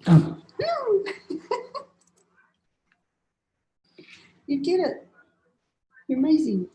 Oh. You did it. You're amazing.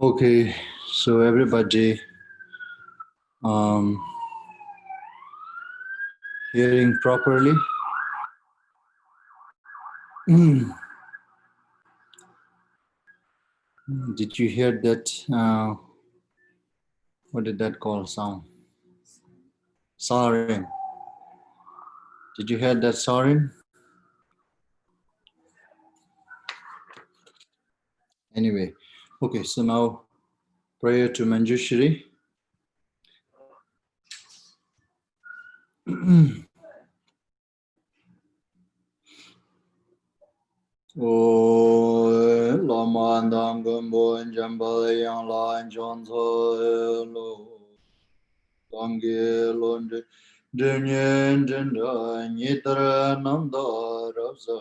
Okay, so everybody um, hearing properly? Did you hear that? What did that call sound? Siren. Did you hear that siren? Anyway, okay, so now prayer to Manjushri. O Lama Dangumbo and Jambalayang La and Johnso Lo Dangi Londre Dunyan Denda Nitra Nanda Rasa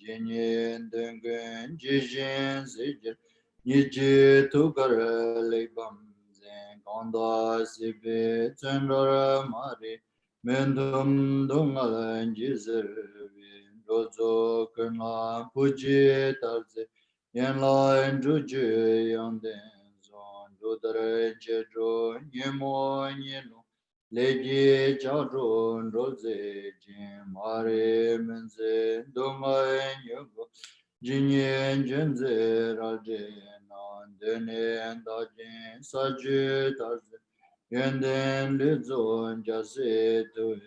Jinyan Dungan Jijin Zijin Niji Tukara Lebam Zen Kanda Sibi Tendara Mari Mendum Dungalan Jizervin Rozo Kerna Puji Tarze Yanla and Juju Yanden Zon Rudare Jedro Nyemo Nyeno Leji Chadron Roze Jim Mare Menze Dunga Nyugo Jinyen Jenze Raje Nan Dene Dajin Saji Tarze Yenden Lizon Jase Tuhengo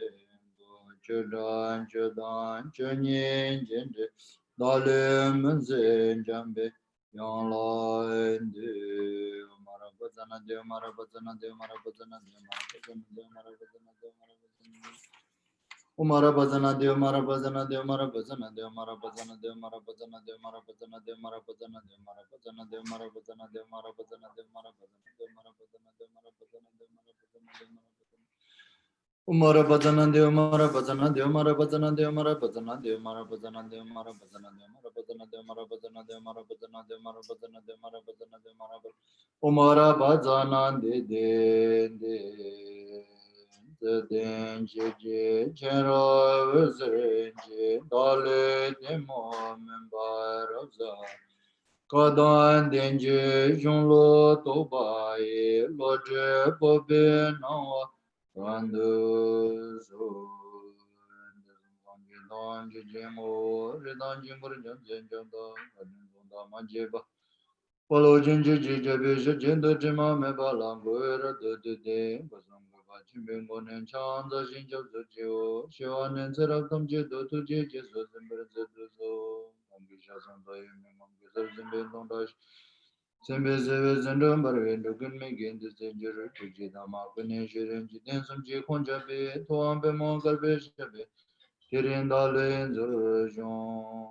Chudan Chudan Chunyin Jende Dalim Zen Jambe Yang La Ende Marabazana De Marabazana De Marabazana De Marabazana De Marabazana De Marabazana Umara Bazana de Mara Bazana de Mara Bazana de Mara Bazana de Mara Bazana de Mara Bazana de Mara Bazana de Mara Bazana de Mara Bazana de Mara Bazana de Mara Bazana de Mara Bazana de Mara Bazana de Mara Bazana de Mara Umara Bazana de Mara Bazana de Mara Bazana de Mara Bazana de Mara Bazana de Mara Bazana de Mara Bazana de Mara Bazana de Mara Bazana de Mara Bazana de Mara Bazana de Mara Umara Bazana de the danger, general, Dale, the member of the Kadan danger, Junlo, Tobai, Lodge, Bobin, Noah, Randus, Don Jimo, Redan Jimur, Janda, Majeba. Follow Ginger Jija Gender Jima Mebala Guera de Bazanga Bachimbingon and Chanda Jinja Zio, Shivan and Seratam Jedo to Jijas and Berzo, Ambitious and Diamond Zimbabwe Dash. Sembes and Dumber and Dugan Megin the danger to Jidama Venetia and Jidensum Jikonjabe, Tuambe Mongalbe, Tirindale Zurjon.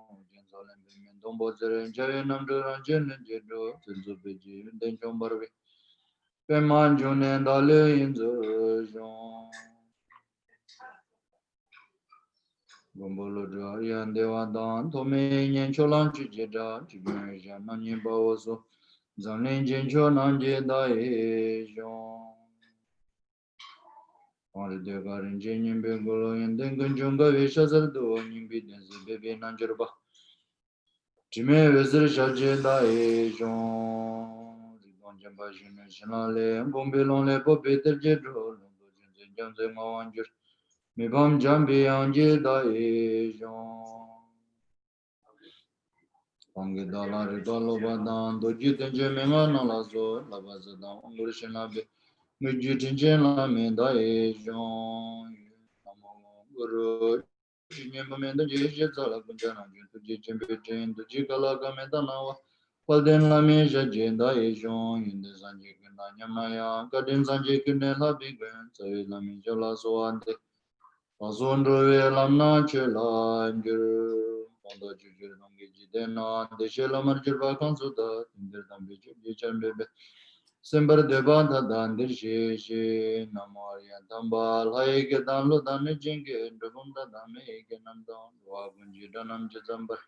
Dombo Jay Namdur and Jen and Jedo, Tilzubeji, and then Jombarbe. Pemanjun and Ale in the Jon. Gombolo Dry and Devadan, Tome and Cholan Chijeda, Chigan, Nani Baoso, Zanin Jencho Nanjeda Jon. On the Garin Jenin Bengolo and then Gunjunga Vishazar do, Nimbidens, Baby Nanjerba. Jimmy Wizard Shajenda Ejon, Gonjamba Jinale, Bombilon Lepo Peter Jedro, Janze Mawanger, Mibam Jambi Anjeda Ejon, Pangedala Ridolo Badan, Dojit Jemimana Lazo, Lavazada, Ungurishinabe, Mujitinjela Menda Ejon, Guru, Shinyamamenda Jizala Punjana, Jimbitin, the Jigala Gamedana. Palden la meja jenda ejon in the Zanjikina Yamaya, Kadin Zanjikina la bigwen, say la meja la soande, Azondro lamna chela angel, Panda Jujur Nongiji Dena, the Shela Marjilva Consuda, in the Dambichu Bebe, Sember de Banda Dan the She, Namoria Tambal, Haike Dan Ludan Jinke, Dugunda Dame, Ganandon, Wagunji Danam Jazamber.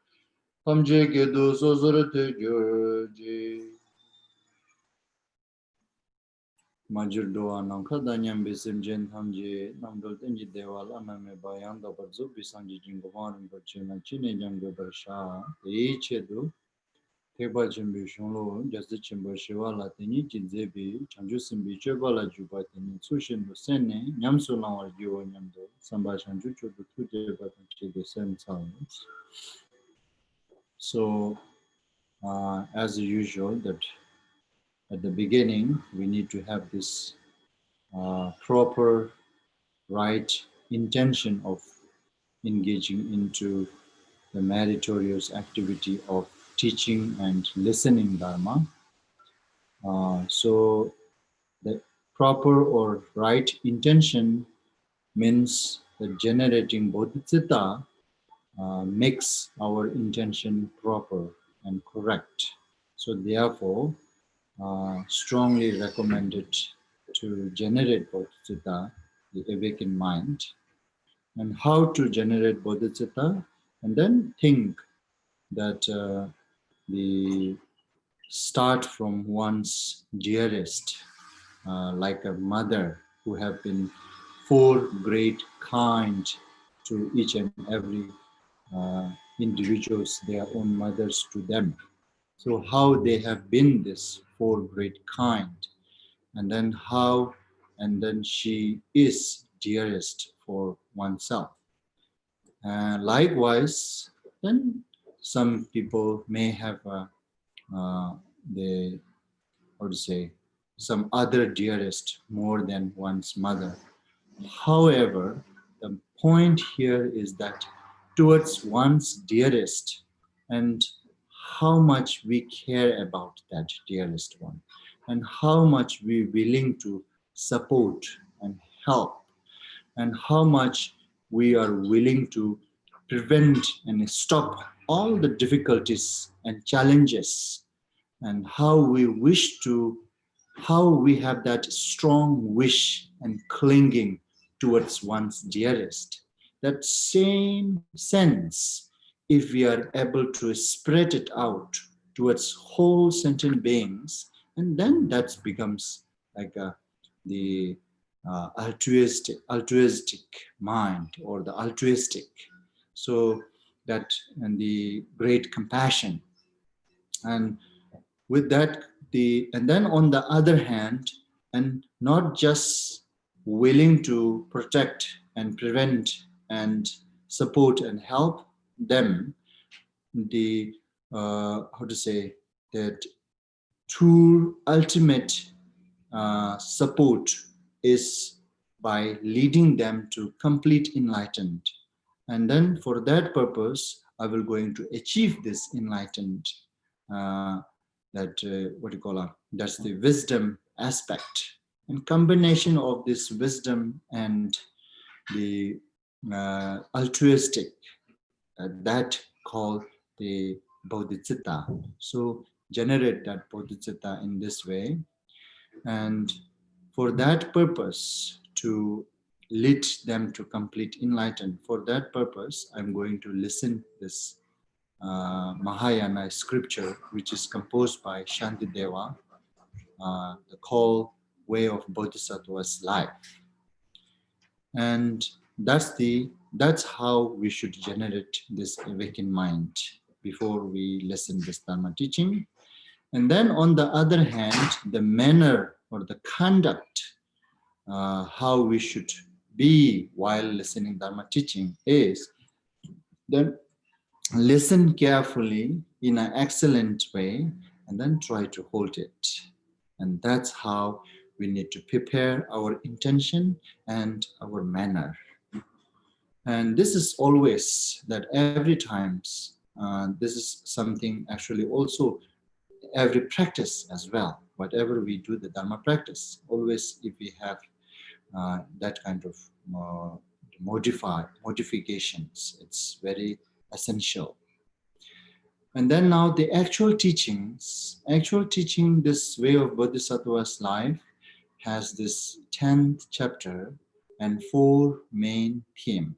Hamje ke do sozurte gyoji. Majur doa namkha danyam besim jen hamje namdol tenji dewal aname bayan da barzu bisanji jingohan bache na chine janggo barsha. Eche do Teba Jimbi Shonlo, just the Chimba Shivala, the Nijin Zebi, Chanjusimbi Chebala Juba, the Sushin Sene, Yamsulan Yo Yamdo, Samba Chanjuchu, the two Deba to the same sounds. So, as usual, that at the beginning, we need to have this proper, right intention of engaging into the meritorious activity of teaching and listening Dharma. So the proper or right intention means that generating bodhicitta makes our intention proper and correct. So therefore, strongly recommended to generate bodhicitta, the awakened mind, and how to generate bodhicitta, and then think that the start from one's dearest, like a mother who have been for great kind to each and every individuals, their own mothers to them. So how they have been this for great kind, and then how, and then she is dearest for oneself. Likewise, then some people may have the, how to say, some other dearest more than one's mother. However, the point here is that towards one's dearest and how much we care about that dearest one and how much we're willing to support and help and how much we are willing to prevent and stop all the difficulties and challenges, and how we wish to, how we have that strong wish and clinging towards one's dearest. That same sense, if we are able to spread it out towards whole sentient beings, and then that becomes like the altruistic mind, or the altruistic. So that, and the great compassion, and with that, and then on the other hand, and not just willing to protect and prevent and support and help them, the how to say, that true ultimate support is by leading them to complete enlightenment. And then for that purpose, I will going to achieve this enlightenment. That what do you call it? That's the wisdom aspect. And combination of this wisdom and the altruistic, that called the bodhicitta. So generate that bodhicitta in this way. And for that purpose, to lead them to complete enlightenment, for that purpose, I'm going to listen this Mahayana scripture, which is composed by Shantideva, the call way of Bodhisattva's life. And that's how we should generate this awakened mind before we listen this Dharma teaching. And then on the other hand, the manner or the conduct, how we should be while listening Dharma teaching is then listen carefully in an excellent way and then try to hold it. And that's how we need to prepare our intention and our manner. And this is always that every times, this is something actually also every practice as well. Whatever we do, the Dharma practice, always if we have that kind of modifications, it's very essential. And then now the actual teaching, this way of Bodhisattva's life has this 10th chapter and 4 main themes,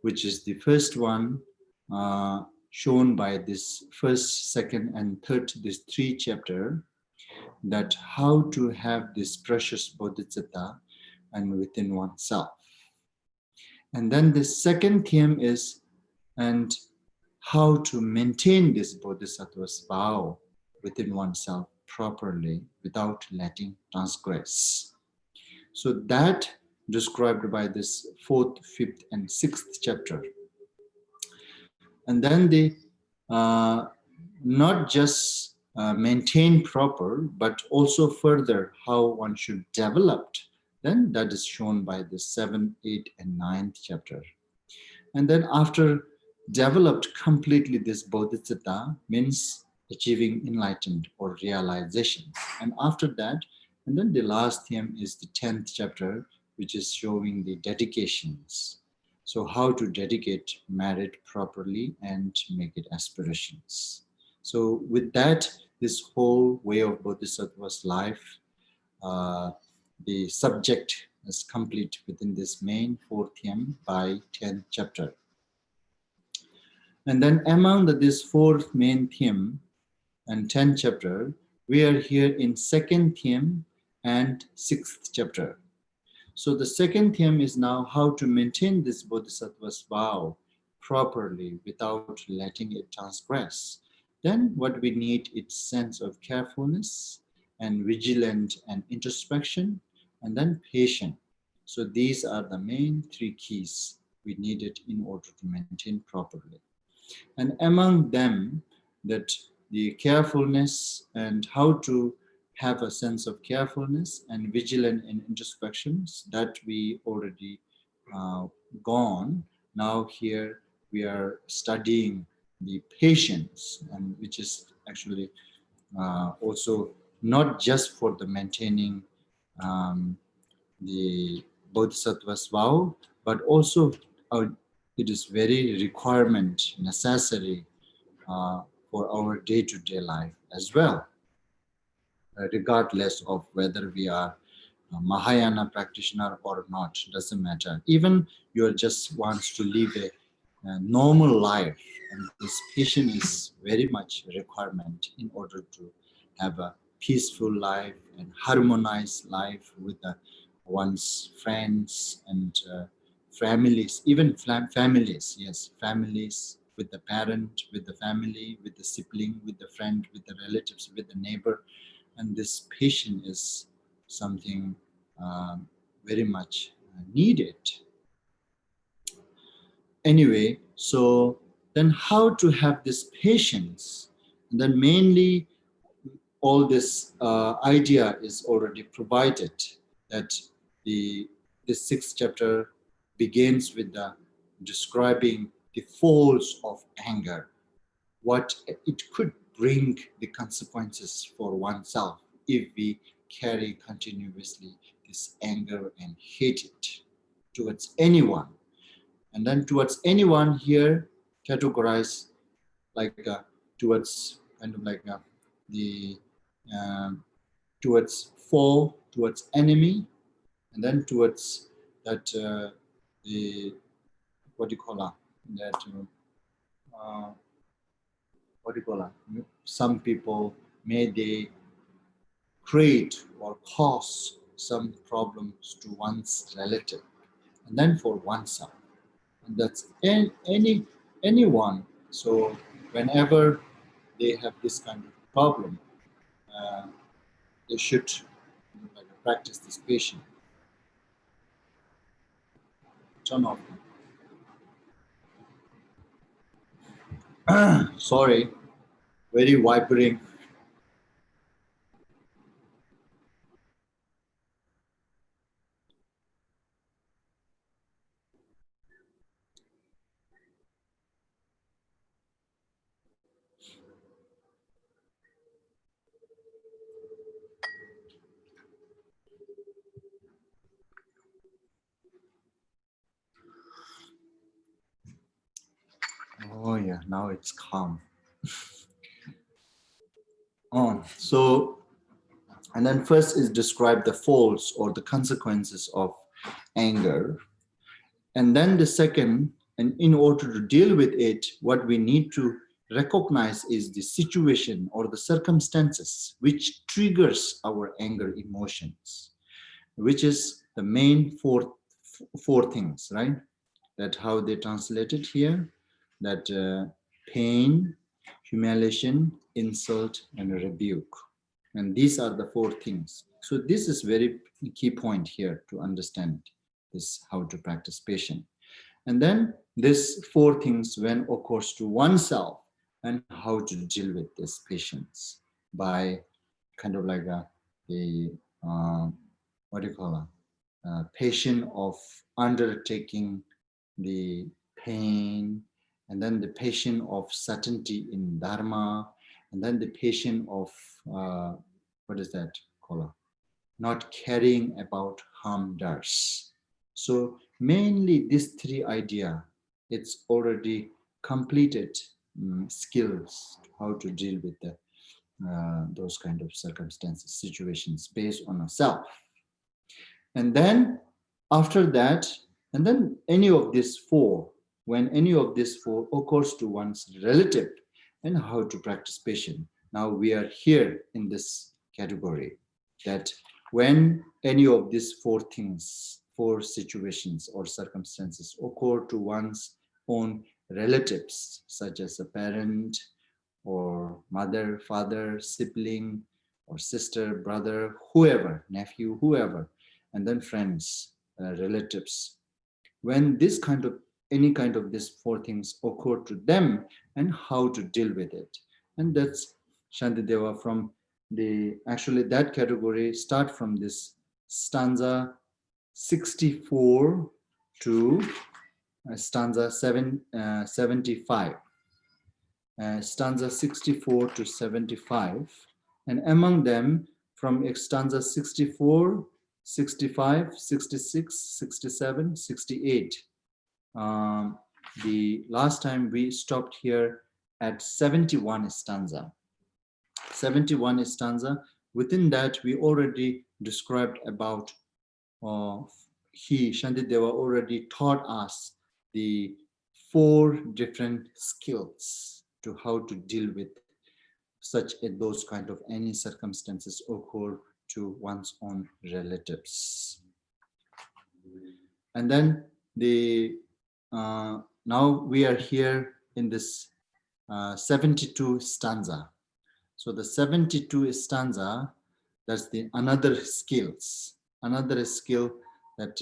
which is the first one shown by this first, second, and third, these 3 chapters, that how to have this precious bodhicitta and within oneself. And then the second theme is, and how to maintain this bodhisattva's vow within oneself properly without letting transgress. So that described by this 4th, 5th, and 6th chapter. And then they not just maintain proper, but also further how one should develop. Then that is shown by the 7th, 8th, and 9th chapter. And then after developed completely, this bodhisattva means achieving enlightenment or realization. And after that, and then the last theme is the 10th chapter, which is showing the dedications. So how to dedicate merit properly and make it aspirations. So with that, this whole way of bodhisattva's life, the subject is complete within this main 4th theme by 10th chapter. And then among this 4th main theme and 10th chapter, we are here in 2nd theme and 6th chapter. So the 2nd theme is now how to maintain this bodhisattva's vow properly without letting it transgress. Then what we need is sense of carefulness and vigilant and introspection, and then patience. So these are the main 3 keys we needed in order to maintain properly. And among them, that the carefulness and how to have a sense of carefulness and vigilant in introspections, that we already gone. Now here we are studying the patience, and which is actually also not just for the maintaining the bodhisattva's vow, but also it is very requirement, necessary for our day-to-day life as well, regardless of whether we are a Mahayana practitioner or not, doesn't matter. Even you just wants to live a normal life, and this patience is very much a requirement in order to have a peaceful life and harmonized life with one's friends and families, even families, yes, families, with the parent, with the family, with the sibling, with the friend, with the relatives, with the neighbor. And this patience is something very much needed. Anyway, so then how to have this patience? And then mainly all this idea is already provided, that the 6th chapter begins with the describing the faults of anger, what it could bring the consequences for oneself if we carry continuously this anger and hatred towards anyone. And then towards anyone here categorize like towards kind of like the towards foe, towards enemy, and then towards that the what do you call that what do you call some people may they create or cause some problems to one's relative, and then for oneself, and that's anyone. So whenever they have this kind of problem, they should practice this patience. Turn off. Sorry, very vibrating. Oh yeah, now it's calm. So, and then first is describe the faults or the consequences of anger. And then the second, and in order to deal with it, what we need to recognize is the situation or the circumstances which triggers our anger emotions, which is the main four things, right? That how they translate it here, that pain, humiliation, insult, and rebuke. And these are the 4 things. So this is very key point here to understand this, how to practice patience. And then this 4 things when occurs to oneself and how to deal with this patience by kind of like the what do you call it? Patient of undertaking the pain, and then the patient of certainty in Dharma, and then the patient of what is that called? Not caring about harm does. So mainly these 3 idea, it's already completed skills how to deal with the those kind of circumstances, situations based on a self. And then after that, and then any of these 4, when any of these 4 occurs to one's relative, and how to practice patience. Now we are here in this category that when any of these 4 things, 4 situations or circumstances occur to one's own relatives, such as a parent or mother, father, sibling, or sister, brother, whoever, nephew, whoever, and then friends, relatives. When this kind of, any kind of these 4 things occur to them, and how to deal with it. And that's Shantideva from the, actually that category start from this stanza 64 to stanza 75. Stanza 64 to 75, and among them from stanza 64, 65, 66, 67, 68. The last time we stopped here at 71 stanza. 71 stanza, within that we already described about, Shantideva already taught us the 4 different skills to how to deal with such those kind of any circumstances occur to one's own relatives. And then the now we are here in this 72 stanza. So the 72 stanza, that's the another skills, another skill that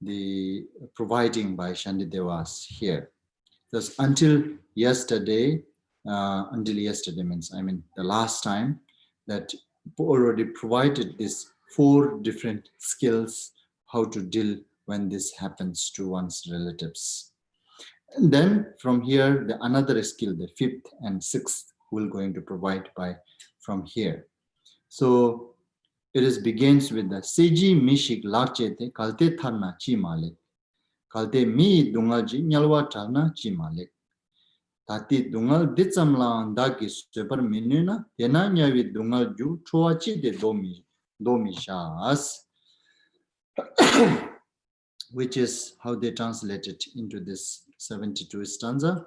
the providing by Shantidevas here. Because until yesterday means, I mean, the last time that already provided this 4 different skills, how to deal when this happens to one's relatives. And then from here, the another skill, the 5th and 6th, will going to provide by from here. So it is begins with the Seji Mishik Lakchete Kalte Tharna Chi Malik. Kalte Mi Dungaji Nyalwa Tarna Chi Malik. Tati Dungal Ditsamla Daki Super Minuna, Yenanya with Dungal Ju, Choachi de Domi Shas, which is how they translate it into this 72 stanza.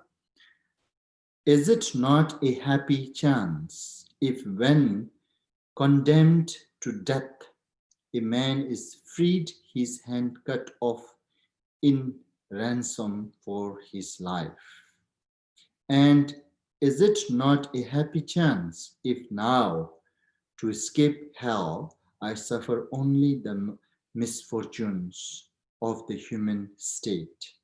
Is it not a happy chance if when condemned to death, a man is freed, his hand cut off in ransom for his life? And is it not a happy chance if now, to escape hell, I suffer only the misfortunes of the human state?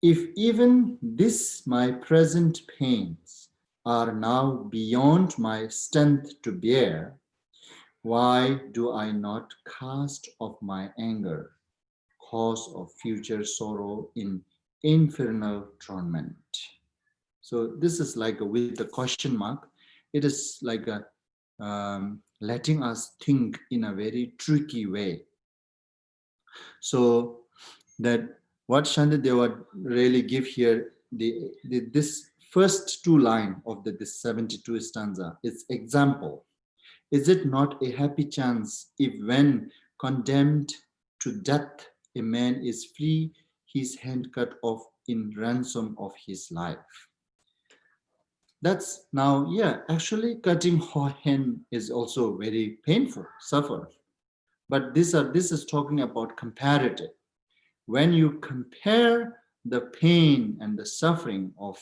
If even this my present pains are now beyond my strength to bear, why do I not cast off my anger, cause of future sorrow in infernal torment? So this is like with the question mark. It is like letting us think in a very tricky way. So that what Shantideva really give here, this first 2 line of this 72 stanza is example. Is it not a happy chance if when condemned to death, a man is free, his hand cut off in ransom of his life? That's now, yeah, actually cutting hand is also very painful, suffer. But this is talking about comparative. When you compare the pain and the suffering of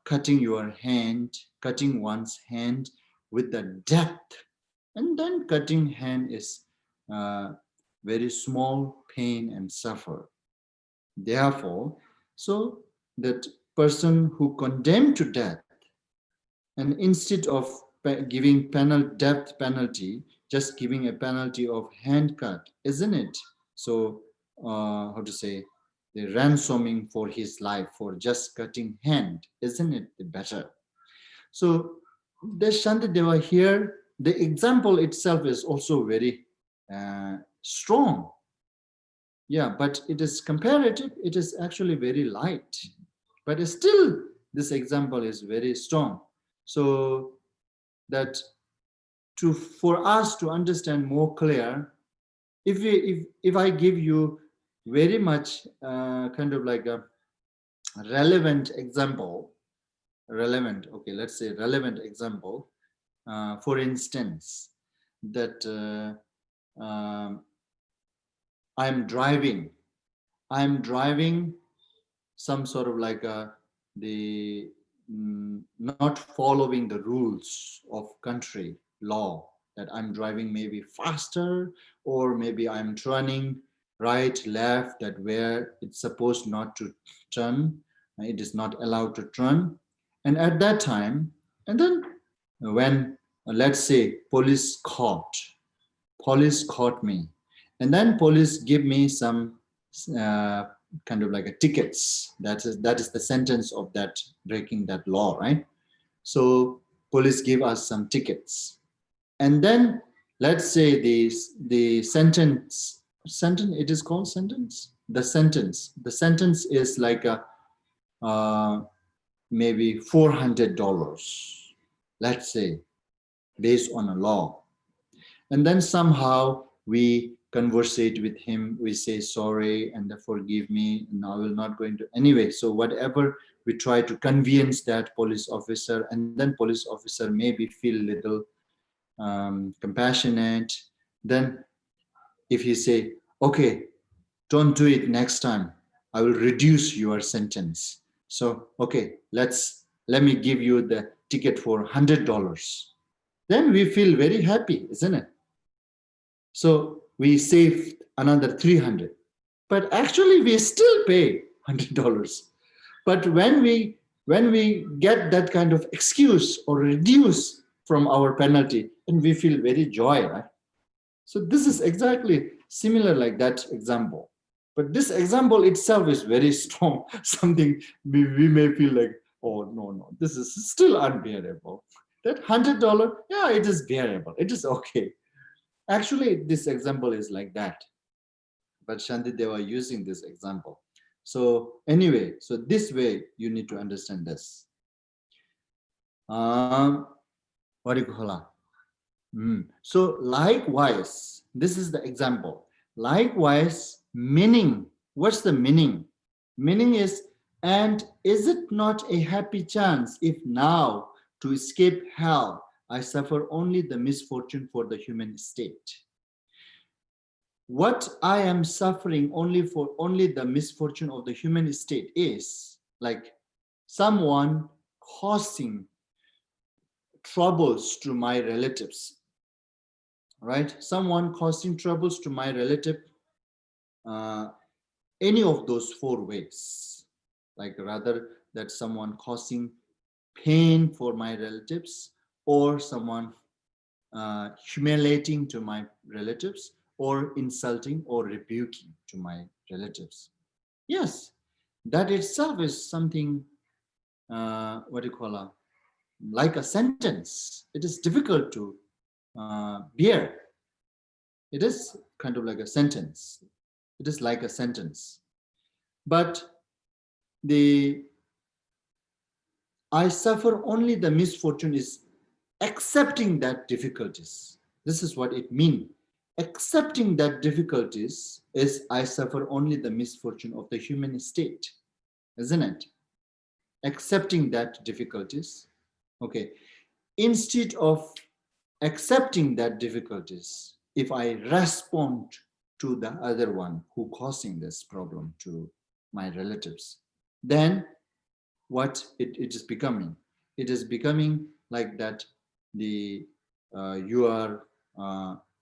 cutting your hand, cutting one's hand with the depth, and then cutting hand is very small pain and suffer. Therefore, so that person who condemned to death, and instead of giving death penalty, just giving a penalty of hand cut, isn't it? So, how to say, the ransoming for his life for just cutting hand, isn't it the better? So, the Shantideva here, the example itself is also very strong. Yeah, but it is comparative, it is actually very light. But still, this example is very strong. So that for us to understand more clear, if I give you very much kind of like a relevant example, let's say relevant example, for instance, that I'm driving some sort of like not following the rules of country law, that I'm driving maybe faster, or maybe I'm turning right, left, that where it's supposed not to turn, it is not allowed to turn. And at that time, and then when let's say police caught me, and then police give me some kind of like a tickets. That is the sentence of that breaking that law, right? So police give us some tickets, and then let's say the sentence it is called sentence. The sentence is like a maybe $400, let's say, based on a law. And then somehow we conversate with him, we say sorry and forgive me, and I will not going to anyway. So whatever, we try to convince that police officer, and then police officer maybe feel little compassionate. Then if he say, okay, don't do it next time, I will reduce your sentence. So okay, let me give you the ticket for $100. Then we feel very happy, isn't it? So we saved another 300, but actually we still pay $100. But when we get that kind of excuse or reduce from our penalty, and we feel very joy, right? So this is exactly similar like that example. But this example itself is very strong. Something we may feel like, oh no, this is still unbearable. That $100, yeah, it is bearable. It is okay. Actually, this example is like that, but Shantideva using this example. So anyway, so this way you need to understand this. What do you call it? So likewise, this is the example. Likewise, meaning. What's the meaning? Meaning is, and is it not a happy chance if now to escape hell I suffer only the misfortune for the human state? What I am suffering only the misfortune of the human state is like someone causing troubles to my relatives, right? Someone causing troubles to my relative, any of those four ways, like rather that someone causing pain for my relatives, or someone humiliating to my relatives, or insulting or rebuking to my relatives. Yes, that itself is something, what do you call it? Like a sentence. It is difficult to bear. It is kind of like a sentence. It is like a sentence. But I suffer only the misfortune is accepting that difficulties. This is what it means. Accepting that difficulties is I suffer only the misfortune of the human state, isn't it? Accepting that difficulties. Okay. Instead of accepting that difficulties, if I respond to the other one who causing this problem to my relatives, then what it is becoming? It is becoming like that you are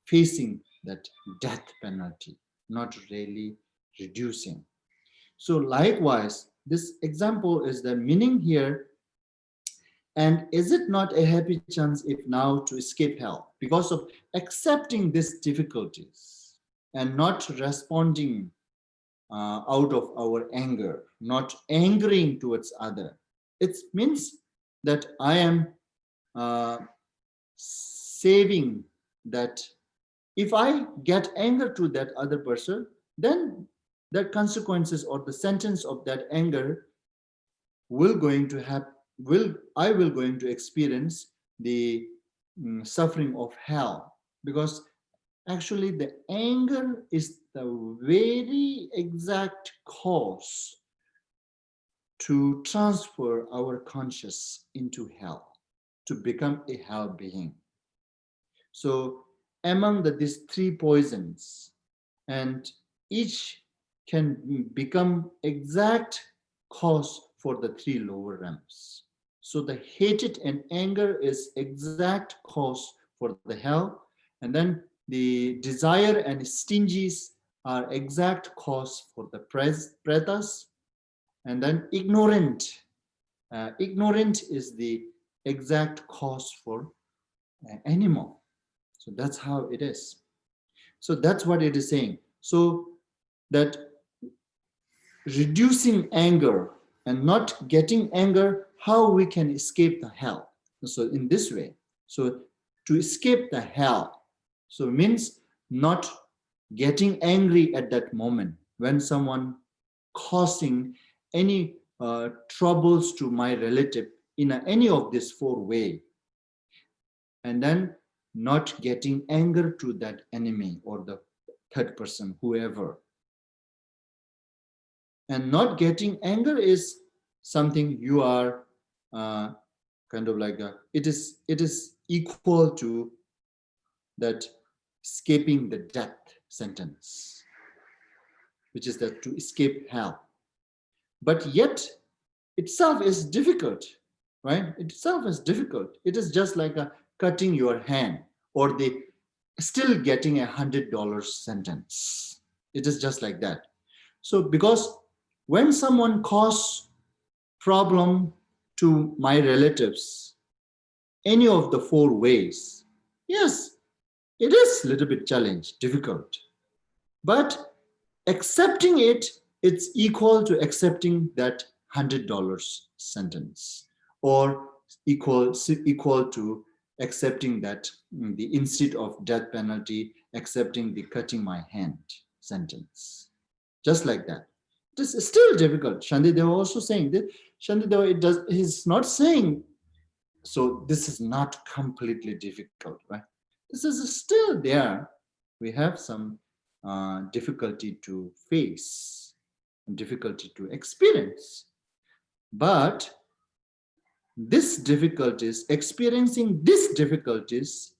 facing that death penalty, not really reducing. So likewise, this example is the meaning here. And is it not a happy chance if now to escape hell? Because of accepting these difficulties and not responding out of our anger, not angering towards other. It means that I am saving that if I get anger to that other person, then the consequences or the sentence of that anger will going to have I will going to experience the suffering of hell, because actually the anger is the very exact cause to transfer our conscious into hell, to become a hell being. So among these three poisons, and each can become exact cause for the three lower realms. So the hatred and anger is exact cause for the hell, and then the desire and stingies are exact cause for the pretas, and then ignorant is the exact cause for animal. So that's how it is. So that's what it is saying. So that reducing anger and not getting anger, how we can escape the hell. So in this way, so to escape the hell, so means not getting angry at that moment when someone causing any troubles to my relative in any of these four ways, and then not getting anger to that enemy or the third person, whoever. And not getting anger is something you are kind of like it is equal to that escaping the death sentence, which is that to escape hell. But yet itself is difficult, right? Itself is difficult. It is just like cutting your hand or the still getting $100 sentence. It is just like that. So because when someone causes problem to my relatives, any of the four ways, yes, it is a little bit challenge, difficult. But accepting it, it's equal to accepting that $100 sentence, or equal to accepting that the instead of death penalty, accepting the cutting my hand sentence. Just like that. It is still difficult. Shantideva also saying that Shantideva, he's not saying, so this is not completely difficult, right? This is still there. We have some difficulty to face, difficulty to experience. But this difficulties, experiencing these difficulties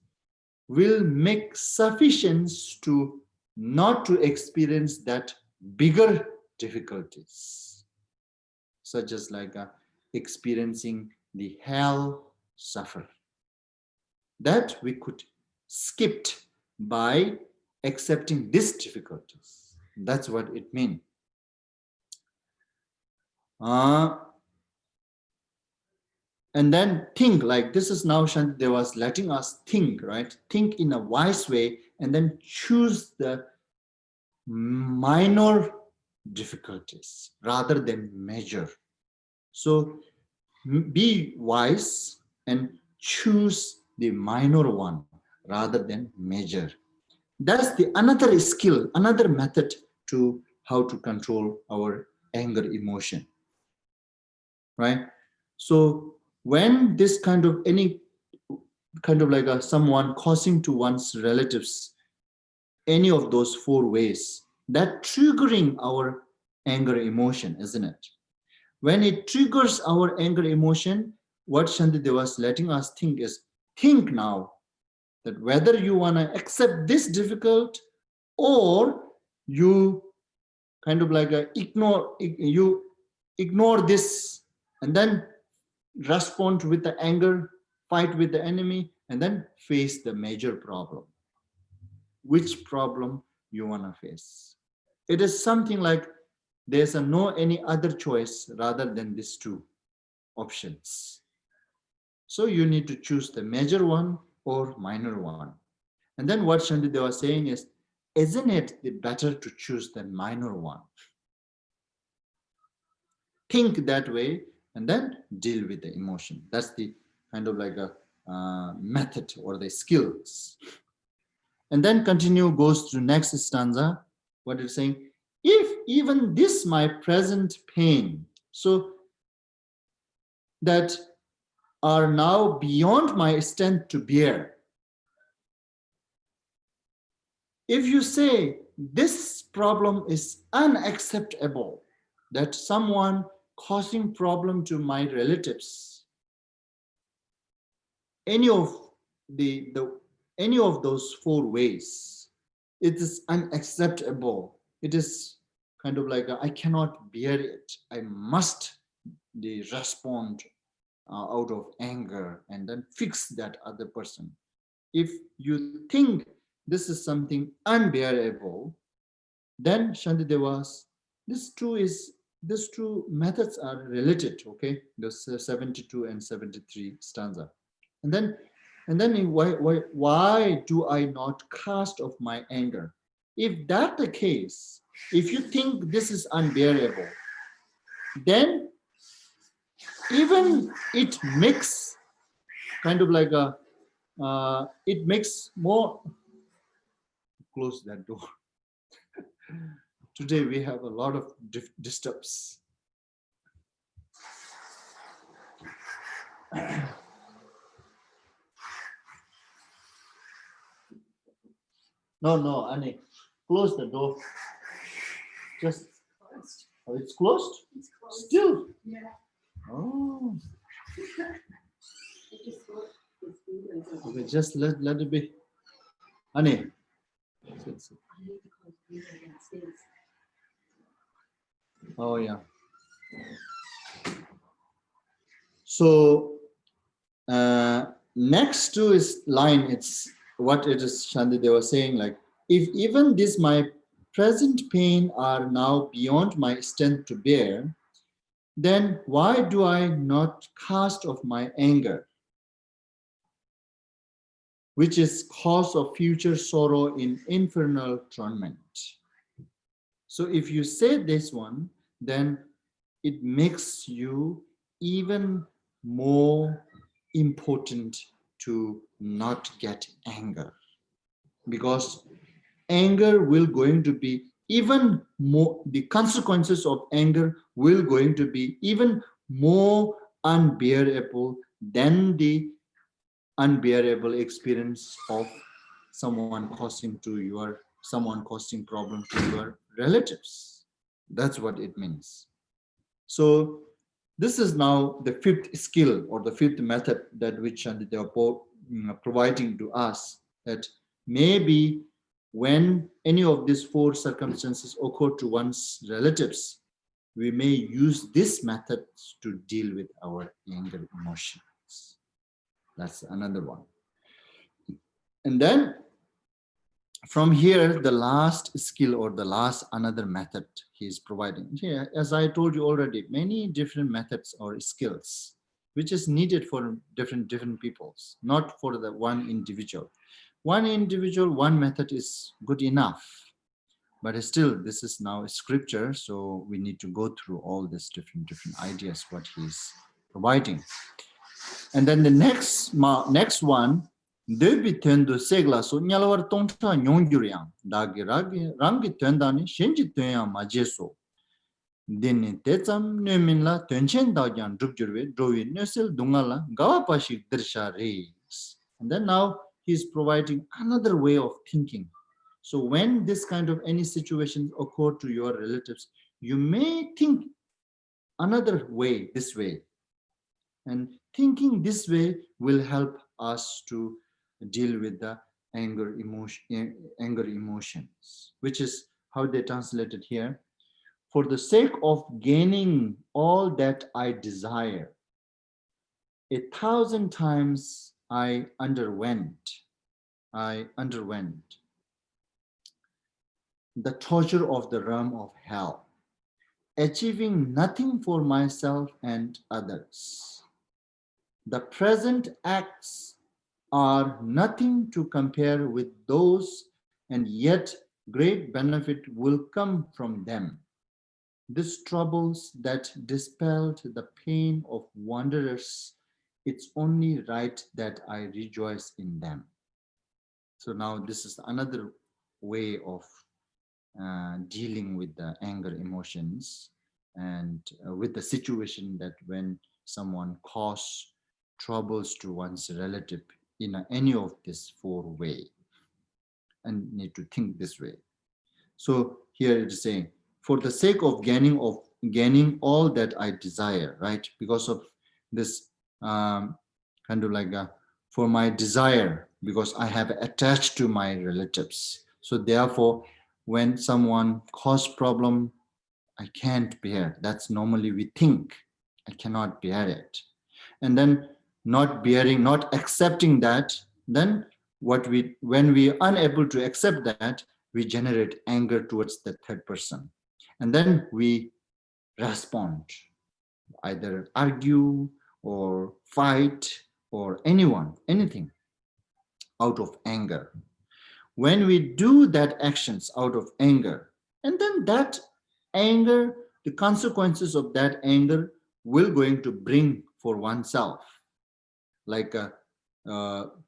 will make sufficiency to not to experience that bigger difficulties, such as like experiencing the hell suffer. That we could skip by accepting these difficulties. That's what it means. And then think, like this is now Shantideva was letting us think, right? Think in a wise way and then choose the minor difficulties rather than major. So be wise and choose the minor one rather than major. That's the another skill, another method to how to control our anger emotion, right? So when this kind of any kind of like someone causing to one's relatives any of those four ways, that triggering our anger emotion, isn't it? When it triggers our anger emotion, what Shantideva was letting us think is, think now that whether you want to accept this difficult or you kind of like you ignore this and then respond with the anger, fight with the enemy, and then face the major problem. Which problem you want to face? It is something like there's no any other choice rather than these two options. So you need to choose the major one or minor one. And then what Shantideva was saying is, isn't it better to choose the minor one? Think that way and then deal with the emotion. That's the kind of like a method or the skills. And then continue, goes to next stanza. What it's saying, if even this my present pain, so that are now beyond my strength to bear. If you say this problem is unacceptable, that someone causing problem to my relatives, any of any of those four ways, it is unacceptable. It is kind of like I cannot bear it. I must respond out of anger and then fix that other person. If you think this is something unbearable, then Shantideva's these two methods are related. Okay, the 72 and 73 stanza, and then why do I not cast off my anger? If that the case, if you think this is unbearable, then even it makes kind of like it makes more. Close that door. Today we have a lot of disturbs. No, Annie, close the door. Just, oh, it's closed? It's closed. Still? Yeah. Oh. Okay, just let it be. Annie. Oh, yeah. So, next to his line, it's what it is Shantideva saying, like, if even this my present pain are now beyond my strength to bear, then why do I not cast off my anger, which is cause of future sorrow in infernal torment? So if you say this one, then it makes you even more important to not get anger, because anger will going to be even more, the consequences of anger will going to be even more unbearable than the unbearable experience of someone causing problem to your relatives. That's what it means. So this is now the fifth skill or the fifth method that which they are providing to us, that maybe when any of these four circumstances occur to one's relatives, we may use this method to deal with our anger emotions. That's another one. And then from here, the last skill or the last another method he is providing. Yeah, as I told you already, many different methods or skills, which is needed for different peoples, not for the one individual. One individual, one method is good enough. But still, this is now a scripture, so we need to go through all these different ideas, what he's providing. And then the next one, Debi Tendo Segla, so Nyalawar Tongta Nyongyuriang, Dagi Rangi Tendani, Shenji Tuya Majeso. Dini Tetsam Numinla, Tenchen Dagian Drupjurwe, Drowi Nusil Dungala, Gawapashi Dirsha Reis. And then now he's providing another way of thinking. So when this kind of any situations occur to your relatives, you may think another way, this way. And thinking this way will help us to deal with the anger emotions, which is how they translated here. for the sake of gaining all that I desire, 1,000 times I underwent the torture of the realm of hell, achieving nothing for myself and others. The present acts are nothing to compare with those, and yet great benefit will come from them. These troubles that dispelled the pain of wanderers, it's only right that I rejoice in them. So now this is another way of dealing with the anger emotions and with the situation that when someone cause troubles to one's relative in any of these four ways, and need to think this way. So here it is saying, for the sake of gaining all that I desire, right? Because of this kind of like for my desire, because I have attached to my relatives. So therefore, when someone cause problem, I can't bear. That's normally we think, I cannot bear it. And then not bearing, not accepting that, then when we are unable to accept that, we generate anger towards the third person. And then we respond, either argue or fight or anything out of anger. When we do that actions out of anger, and then that anger, the consequences of that anger will going to bring for oneself, like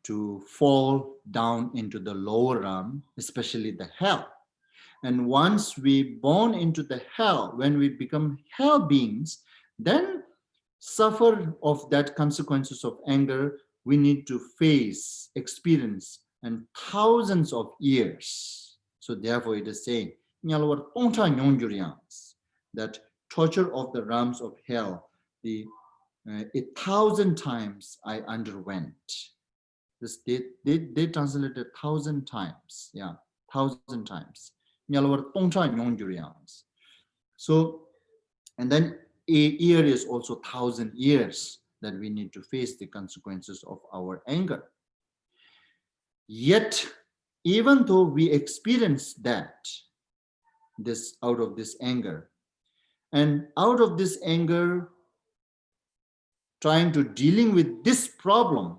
to fall down into the lower realm, especially the hell. And once we born into the hell, when we become hell beings, then suffer of that consequences of anger, we need to face, experience, and thousands of years. So therefore it is saying, that torture of the realms of hell, 1,000 times I underwent. This they translated 1,000 times. Yeah, 1,000 times. So, and then a year is also 1,000 years that we need to face the consequences of our anger. Yet, even though we experience that, this out of this anger, and out of this anger, trying to dealing with this problem,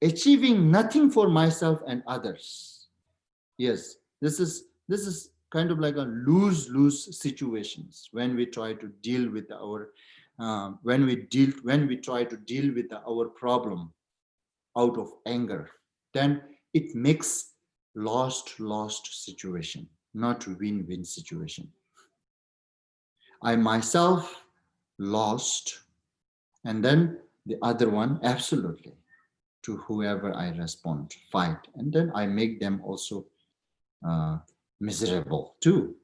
achieving nothing for myself and others. Yes, this is kind of like a lose-lose situations when we try to deal with our when we try to deal with our problem out of anger, then it makes lost situation, not win-win situation. I myself lost, and then the other one absolutely to whoever I respond, fight, and then I make them also miserable too.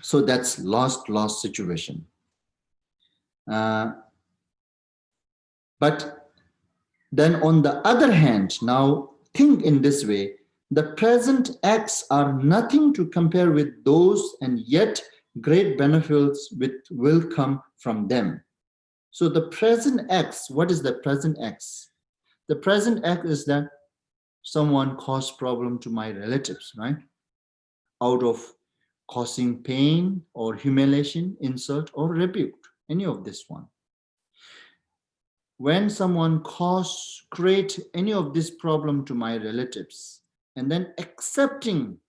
So that's lost situation. But then on the other hand, now think in this way, the present acts are nothing to compare with those, and yet great benefits will come from them. So the present acts, what is the present acts? The present act is that someone caused problem to my relatives, right? Out of causing pain or humiliation, insult or rebuke, any of this one. When someone create any of this problem to my relatives, and then accepting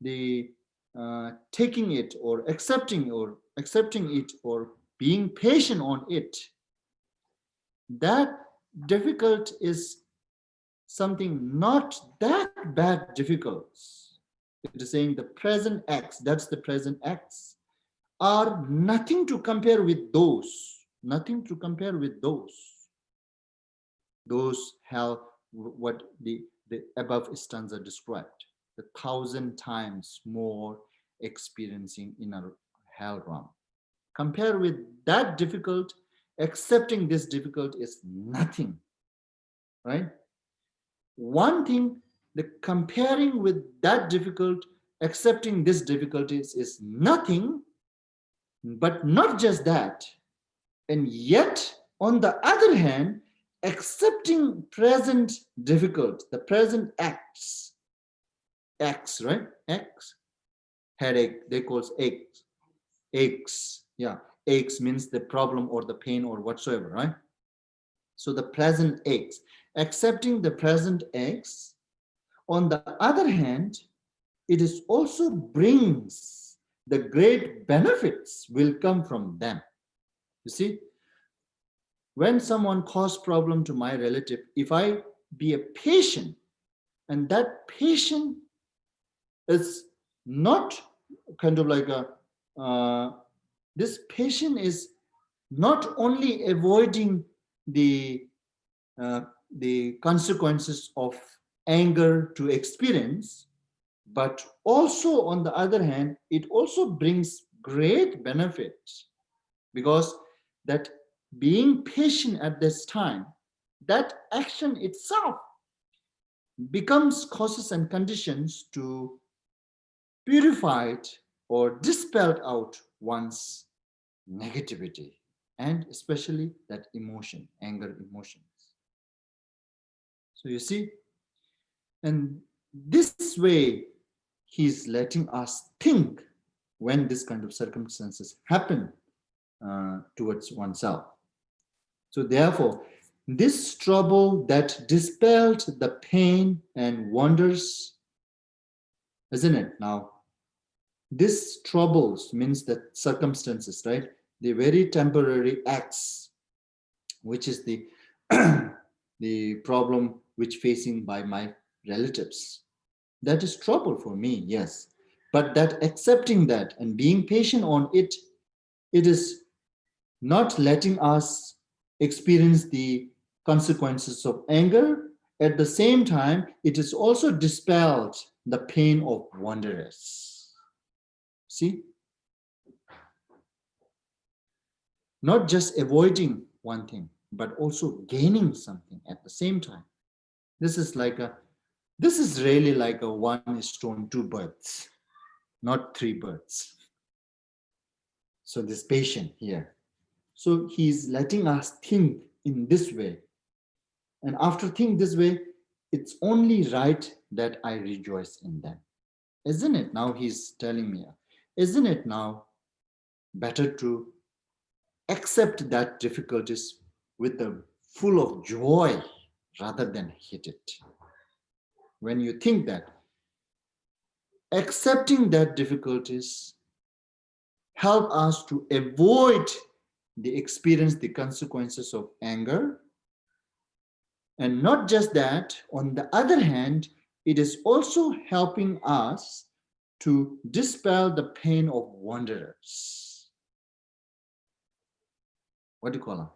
the taking it or accepting it or being patient on it, that difficult is something not that bad difficult. It is saying the present acts, that's the present acts, are nothing to compare with those, those hell, what the above stanza described, the 1,000 times more experiencing in a hell realm. Compare with that difficult, accepting this difficult is nothing, right? One thing, the comparing with that difficult accepting these difficulties is nothing, but not just that. And yet, on the other hand, accepting present difficult, the present acts, right? Acts, headache, they call aches. Aches, yeah. Aches means the problem or the pain or whatsoever, right? So the present aches. Accepting the present aches, on the other hand, it is also brings the great benefits will come from them. You see, when someone cause problem to my relative, if I be a patient, and that patient is not kind of like this patient is not only avoiding the consequences of anger to experience, but also on the other hand, it also brings great benefits, because that being patient at this time, that action itself becomes causes and conditions to purify it or dispel out one's negativity, and especially that emotion, anger emotions. So you see, and this way he's letting us think when this kind of circumstances happen towards oneself. So therefore, this trouble that dispelled the pain and wonders, isn't it? Now, this troubles means that circumstances, right? The very temporary acts, which is the the problem which facing by my relatives. That is trouble for me, yes. But that accepting that and being patient on it, it is not letting us experience the consequences of anger. At the same time, it is also dispelled the pain of wanderers. See? Not just avoiding one thing, but also gaining something at the same time. This is really like a one stone, two birds, not three birds. So this patient here. So he's letting us think in this way. And after think this way, it's only right that I rejoice in them. Isn't it? Now he's telling me, isn't it now better to accept that difficulties with the full of joy rather than hate it? When you think that, accepting that difficulties help us to avoid the experience, the consequences of anger. And not just that, on the other hand, it is also helping us to dispel the pain of wanderers. What do you call them?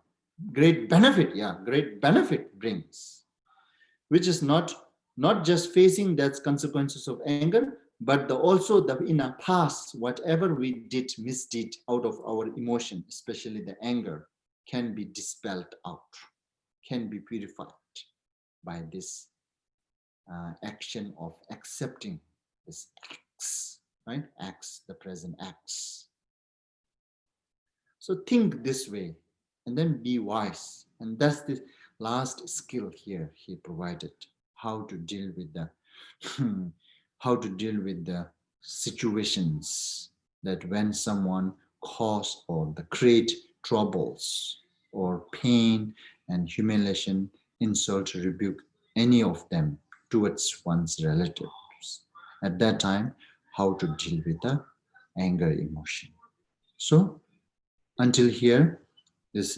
Great benefit, yeah, great benefit brings, which is not just facing that consequences of anger, but also in our past, whatever we did, misdeed out of our emotion, especially the anger, can be dispelled out, can be purified by this action of accepting this acts, right? Acts, the present acts. So think this way and then be wise. And that's the last skill here he provided, how to deal with the situations that when someone cause or the create troubles or pain and humiliation, insult, rebuke, any of them towards one's relatives. At that time, how to deal with the anger emotion. So until here, this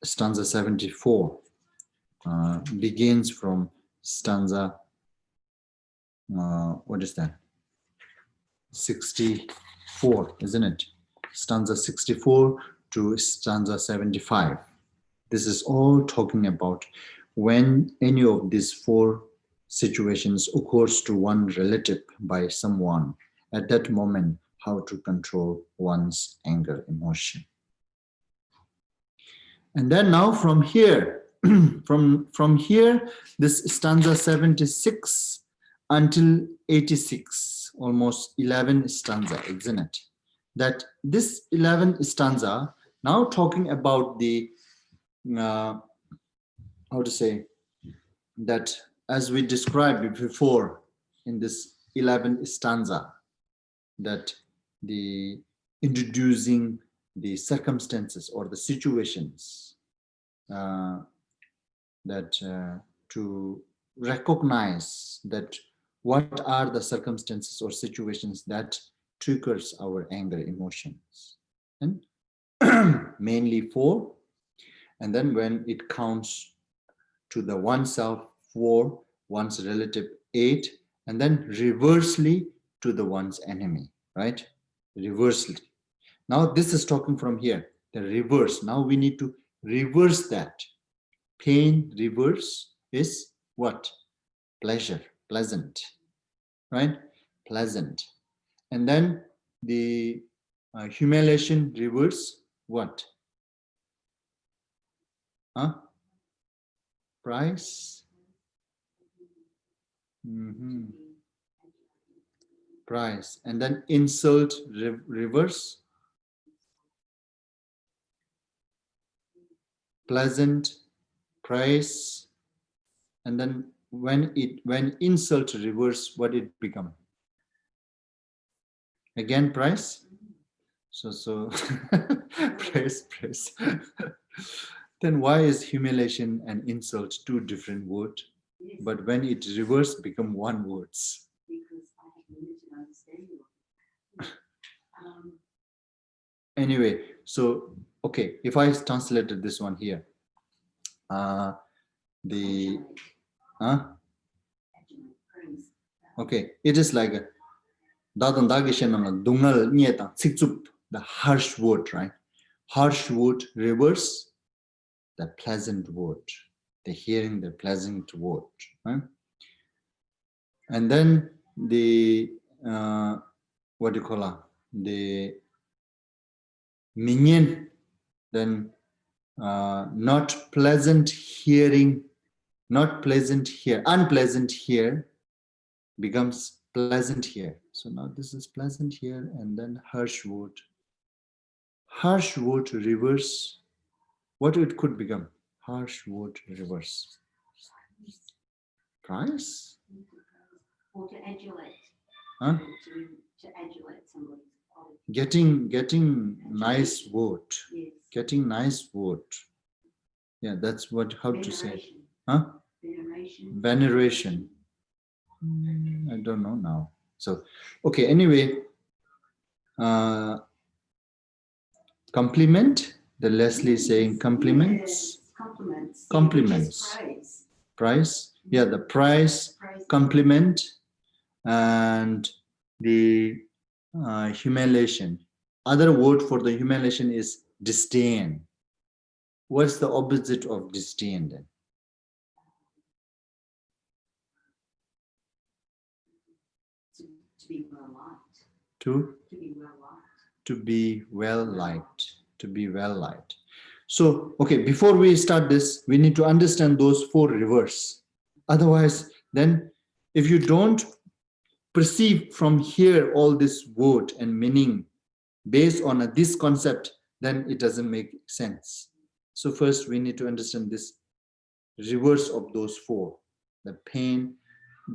stanza 74 begins from stanza, what is that? 64, isn't it? Stanza 64 to stanza 75. This is all talking about when any of these four situations occurs to one relative by someone, at that moment, how to control one's anger emotion. And then now from here, from here, this stanza 76 until 86, almost 11 stanza, isn't it? That this 11 stanza now talking about the how to say that, as we described before in this 11 stanza, that the introducing the circumstances or the situations that to recognize that what are the circumstances or situations that triggers our anger emotions, and mainly 4, and then when it counts to the oneself 4, one's relative 8, and then reversely to the one's enemy, right? Reversely. Now this is talking from here, the reverse. Now we need to reverse that. Pain reverse is what? Pleasure, pleasant, right? Pleasant. And then the humiliation reverse, what? Huh? Price. Price. And then insult reverse, pleasant, praise. And then when insult reverse, what it become? Again price. So praise. Then why is humiliation and insult 2 different words? Yes. But when it reverse become 1 words? Because I have limited understanding. Anyway, so okay, if I translated this one here, okay, it is like a the harsh word, right? Harsh word reverse the pleasant word. The hearing the pleasant word, right? And then the what do you call it? The minion, then not pleasant hearing, not pleasant here, unpleasant here becomes pleasant here. So now this is pleasant here, and then harsh word. Harsh word reverse. What it could become? Harsh word reverse. Price? Or to adulate. Huh? To adulate somebody's quality. Getting nice word. Yes. Getting nice word. Yeah, that's what, how to say it. Huh? Veneration. Veneration. I don't know now. So, okay, anyway. Compliment. The Leslie is saying compliments. Yes. Compliments. Praise. Price. Yeah, the price, compliment, and the humiliation. Other word for the humiliation is disdain. What's the opposite of disdain then? To be well liked. To be well liked. To be well liked. To be well liked. So, okay, before we start this, we need to understand those 4 reverse. Otherwise, then if you don't perceive from here all this word and meaning based on this concept, then it doesn't make sense. So first we need to understand this reverse of those 4. The pain.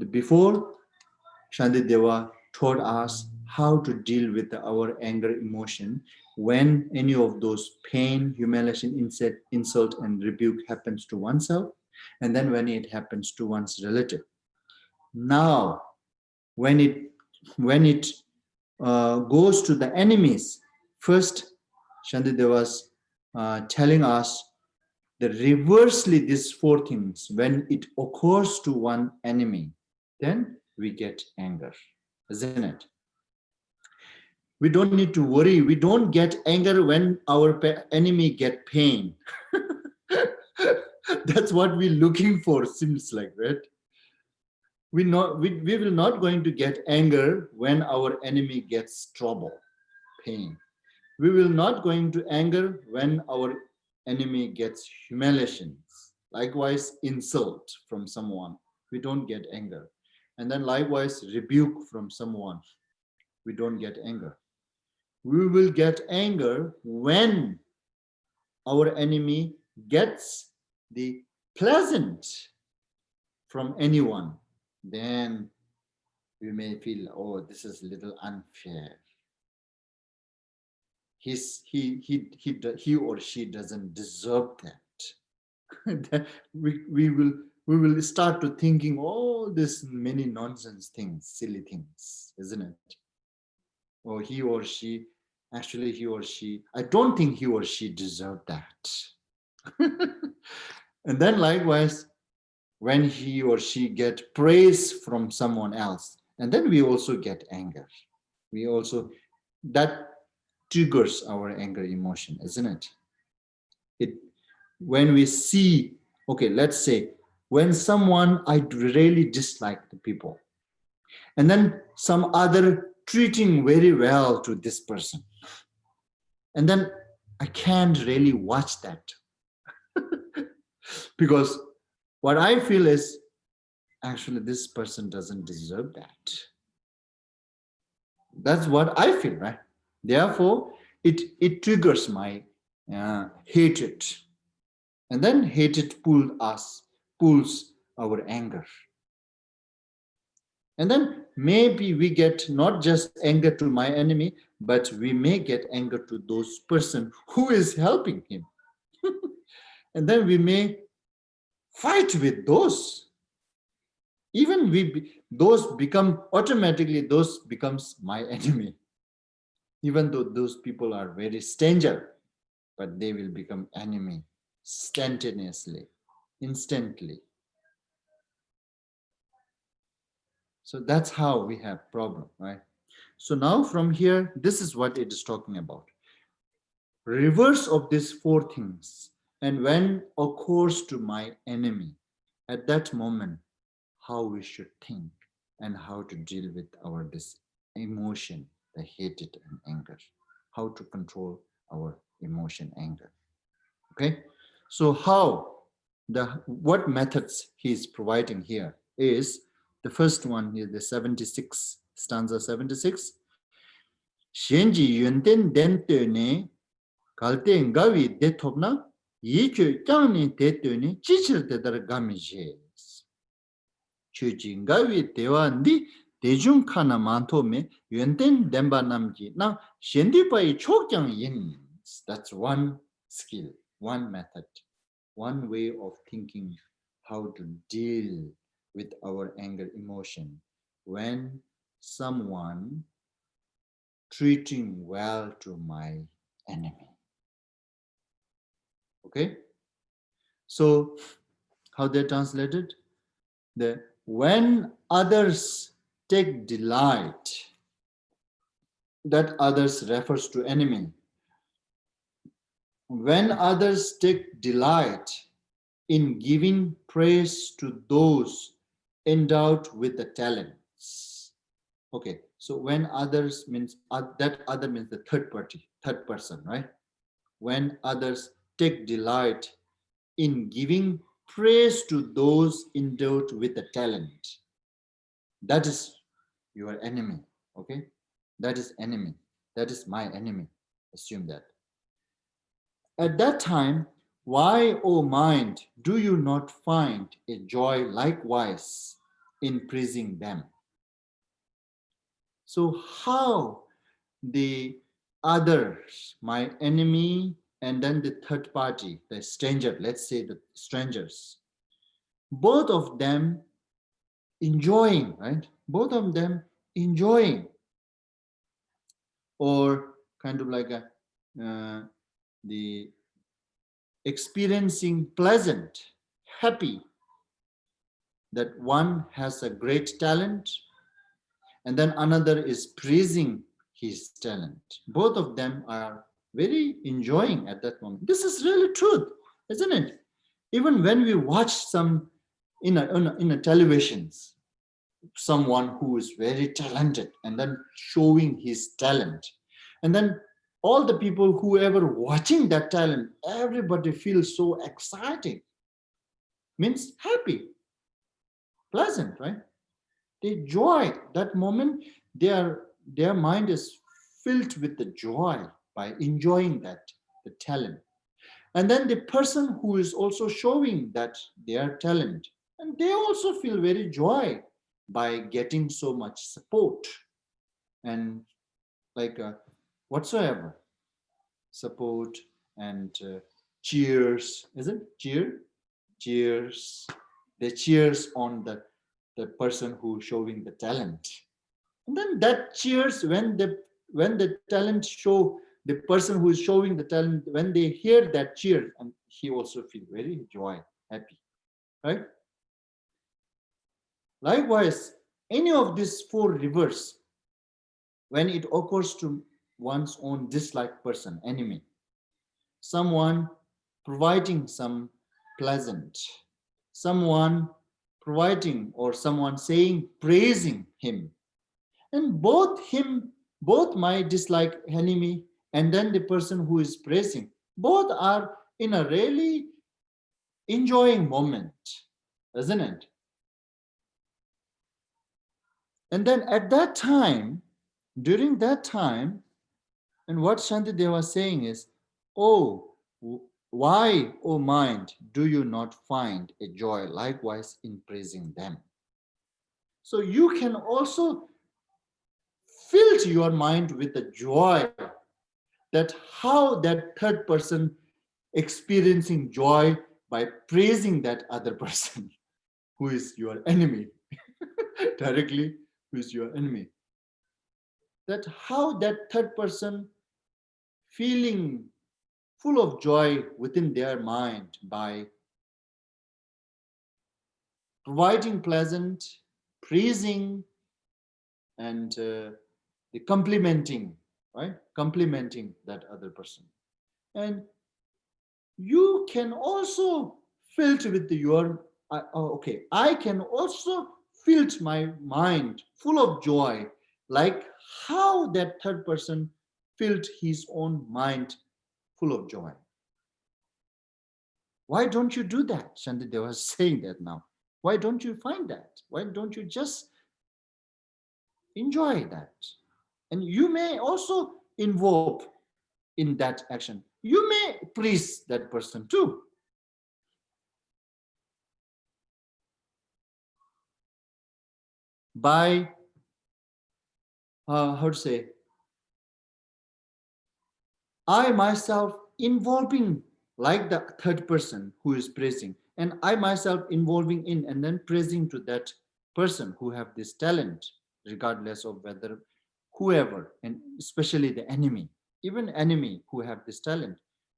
Before, Shantideva taught us how to deal with our anger emotion when any of those pain, humiliation, insult, and rebuke happens to oneself, and then when it happens to one's relative. Now, when it goes to the enemies, first Shantideva was telling us the reversely these 4 things. When it occurs to one enemy, then we get anger, isn't it? We don't need to worry. We don't get anger when our enemy get pain. That's what we're looking for, seems like, right? We will not going to get anger when our enemy gets trouble, pain. We will not going to anger when our enemy gets humiliations. Likewise, insult from someone. We don't get anger. and then likewise rebuke from someone, we don't get anger. We will get anger when our enemy gets the pleasant from anyone. Then we may feel, oh, this is a little unfair. He or she doesn't deserve that. we will start to thinking all this many nonsense things, silly things, isn't it? Or he or she, actually he or she, I don't think he or she deserved that. And then likewise, when he or she get praise from someone else, and then we also get anger. We also, that triggers our anger emotion, isn't it? It, when we see, okay, let's say when someone, I really dislike the people, and then some other treating very well to this person, and then I can't really watch that. Because what I feel is, actually this person doesn't deserve that. That's what I feel, right? Therefore, it triggers my hatred. And then hatred pulls our anger. And then maybe we get not just anger to my enemy, but we may get anger to those person who is helping him. And then we may fight with those. Even those become automatically, those becomes my enemy. Even though those people are very stranger, but they will become enemy instantaneously, instantly. So that's how we have problem, right? So now from here, this is what it is talking about. Reverse of these four things. And when occurs to my enemy, at that moment, how we should think and how to deal with our this emotion, the hatred and anger, how to control our emotion, anger. Okay, so what methods he is providing here is, the first one is the 76, stanza 76. Shenji yunten dentene kalte ngawi detopna yichu kyangni detone chichir dedar gamijes. Chuji ngawi dewa ndi dejung kana manto me yunten demba namji na shendi pai chokyang yin. That's one skill, one method, one way of thinking how to deal with our anger emotion when someone treating well to my enemy. Okay, so how they translated? When others take delight, that others refers to enemy. When others take delight in giving praise to those endowed with the talents. Okay, so when others means, that other means the third person, right? When others take delight in giving praise to those endowed with the talent, that is your enemy, okay? That is enemy. That is my enemy. Assume that. At that time, why, O mind, do you not find a joy likewise in praising them? So how the others, my enemy, and then the third party, the stranger, let's say the strangers, both of them enjoying, right? Both of them enjoying, or kind of like the experiencing pleasant, happy, that one has a great talent and then another is praising his talent. Both of them are very enjoying at that moment. This is really truth, isn't it? Even when we watch some in a televisions, someone who is very talented and then showing his talent, and then all the people whoever watching that talent, everybody feels so exciting, means happy, pleasant, right? They joy. That moment, their mind is filled with the joy by enjoying that, the talent. And then the person who is also showing that their talent, and they also feel very joy by getting so much support and like whatsoever support and cheers, is it cheers, they cheers on the person who showing the talent. And then that cheers, when the talent show, the person who is showing the talent, when they hear that cheer, and he also feel very joy, happy, right? Likewise, any of these four rivers, when it occurs to one's own disliked person, enemy, someone providing some pleasant, someone providing or someone saying, praising him, and both my dislike enemy and then the person who is praising, both are in a really enjoying moment, isn't it? And then at that time, during that time, and what Shantideva was saying is, oh, why, O mind, do you not find a joy likewise in praising them? So you can also fill your mind with the joy that how that third person experiencing joy by praising that other person who is your enemy directly, who is your enemy, that how that third person feeling full of joy within their mind by providing pleasant, praising, and the complimenting, right? Complimenting that other person. And you can also filter with your, okay, I can also filter my mind full of joy, like how that third person filled his own mind full of joy. Why don't you do that? Shantideva was saying that now. Why don't you find that? Why don't you just enjoy that? And you may also involve in that action. You may praise that person too. By, how to say, I myself involving like the third person who is praising, and I myself involving in and then praising to that person who have this talent, regardless of whether whoever, and especially the enemy, even enemy who have this talent,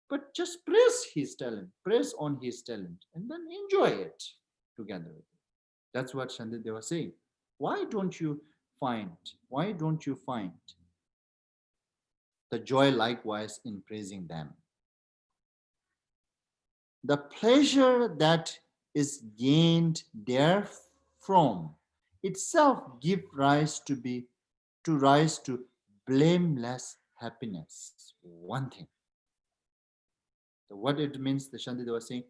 but just praise his talent, praise on his talent, and then enjoy it together with it. That's what Shantideva was saying. Why don't you find? Why don't you find the joy likewise in praising them? The pleasure that is gained therefrom itself give rise to blameless happiness. One thing. So what it means, the Shantideva was saying,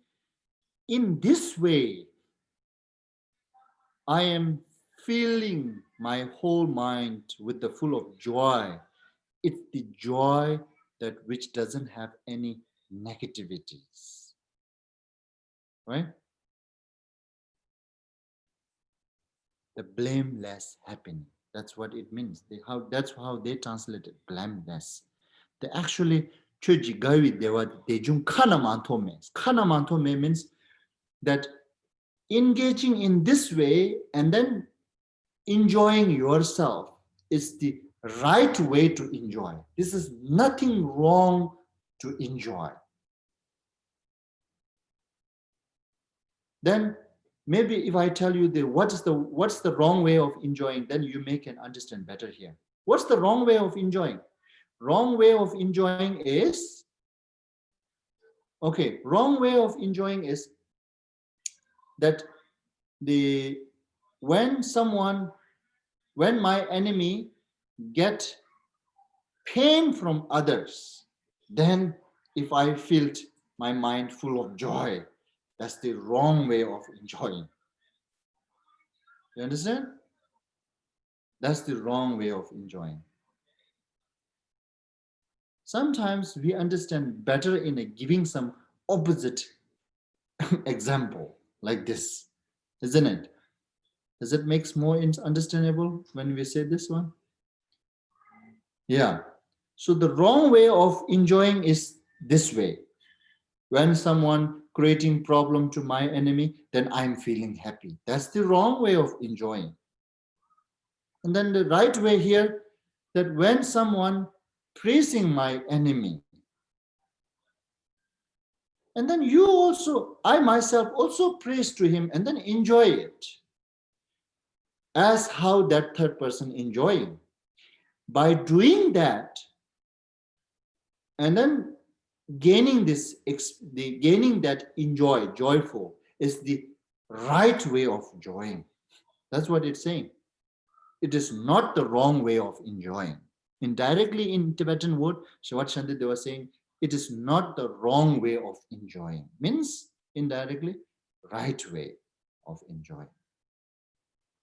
in this way, I am filling my whole mind with the full of joy. It's the joy that which doesn't have any negativities, right? The blameless happiness. That's what it means. That's how they translate it, blameless. They actually choji gawi dewa dejung kanamantome. Kanamantome means that engaging in this way and then enjoying yourself is the right way to enjoy. This is nothing wrong to enjoy. Then maybe if I tell you what's the wrong way of enjoying, then you may can understand better here. What's the wrong way of enjoying? Wrong way of enjoying is, okay, wrong way of enjoying is that when my enemy get pain from others, then if I feel my mind full of joy, that's the wrong way of enjoying. You understand? That's the wrong way of enjoying. Sometimes we understand better in giving some opposite example like this, isn't it? Does it make more understandable when we say this one? Yeah. So the wrong way of enjoying is this way. When someone creating problem to my enemy, then I'm feeling happy. That's the wrong way of enjoying. And then the right way here, that when someone praising my enemy, and then you also, I myself also praise to him and then enjoy it as how that third person enjoying. By doing that, and then gaining this, gaining that joyful is the right way of enjoying. That's what it's saying. It is not the wrong way of enjoying. Indirectly in Tibetan word, Shawat Shandit, they were saying, it is not the wrong way of enjoying. Means indirectly, right way of enjoying.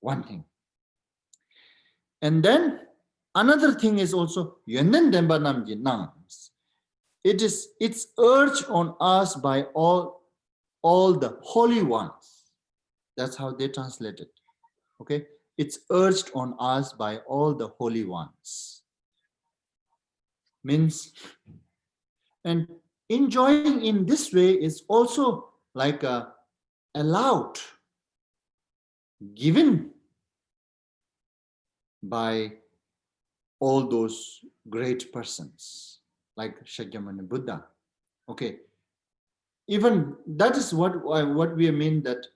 One thing. And then another thing is also, it's urged on us by all the holy ones. That's how they translate it. Okay? It's urged on us by all the holy ones. Means, and enjoying in this way is also like allowed, given by all those great persons like Shakyamuni Buddha. Okay, even that is what we mean, that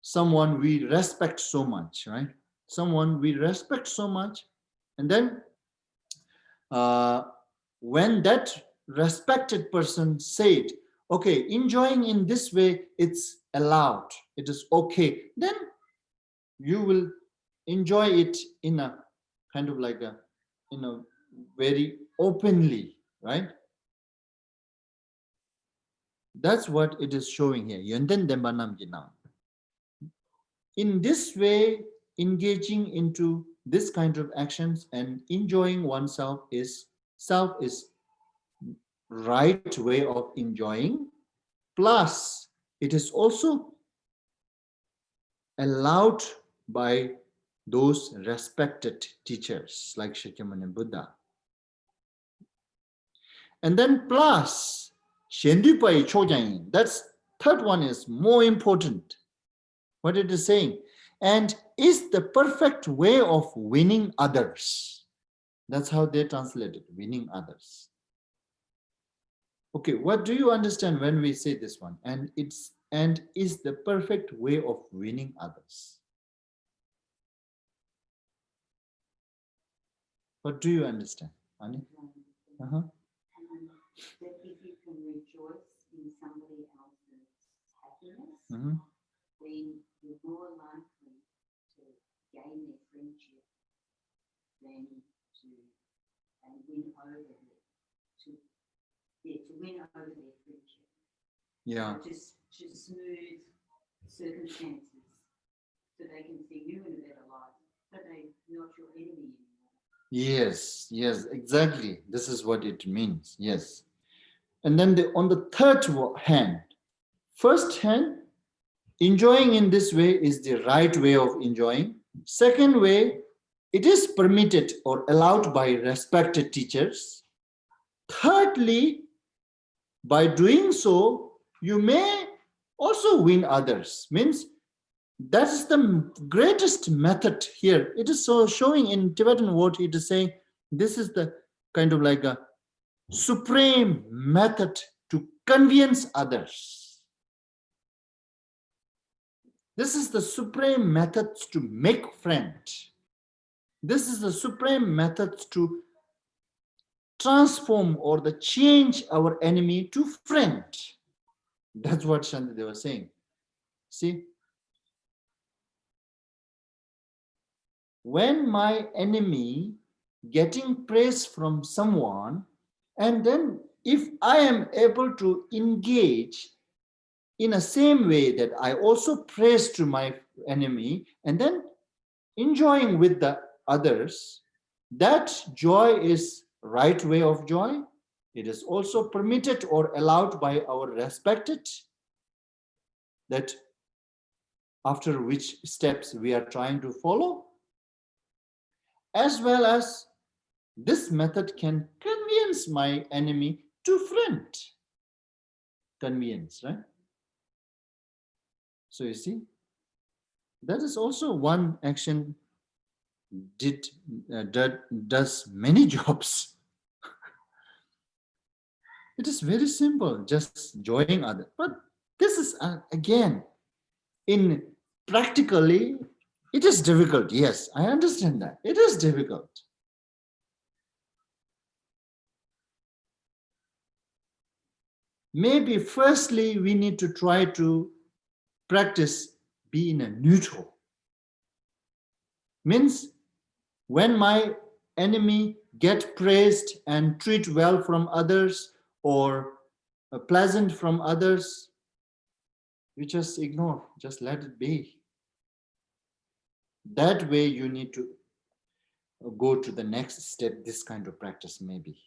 someone we respect so much, right? Someone we respect so much, and then when that respected person said, okay, enjoying in this way, it's allowed, it is okay, then you will enjoy it in a kind of like a, very openly, right? That's what it is showing here. In this way, engaging into this kind of actions and enjoying oneself is right way of enjoying. Plus, it is also allowed by those respected teachers like Shakyamuni Buddha. And then plus, Shendupai Chojayin, that's third one is more important. What it is saying, and is the perfect way of winning others. That's how they translate it, winning others. Okay, what do you understand when we say this one? And is the perfect way of winning others. What do you understand, Ani? That if you can rejoice in somebody else's happiness, then you're more likely to gain their friendship than to win over them, to win over their friendship. Yeah. Just to smooth circumstances so they can see you in a better light, but they're not your enemy anymore. Yes, exactly. This is what it means. Yes. And then on the third hand, first hand, enjoying in this way is the right way of enjoying. Second way, it is permitted or allowed by respected teachers. Thirdly, by doing so, you may also win others. Means that is the greatest method here. It is so showing in Tibetan word, it is saying this is the kind of like a supreme method to convince others. This is the supreme method to make friends. This is the supreme method to transform or the change our enemy to friend. That's what Shantideva was saying. See, when my enemy getting praise from someone, and then if I am able to engage in a same way that I also praise to my enemy, and then enjoying with the others, that joy is right way of joy. It is also permitted or allowed by our respected, that after which steps we are trying to follow, as well as this method can convince my enemy to friend. Convenience, right? So you see, that is also one action that does many jobs. It is very simple, just joining others. But this is again, in practically, it is difficult. Yes, I understand that. It is difficult. Maybe firstly, we need to try to practice being a neutral. Means when my enemy get praised and treat well from others or pleasant from others, you just ignore, just let it be. That way you need to go to the next step, this kind of practice maybe.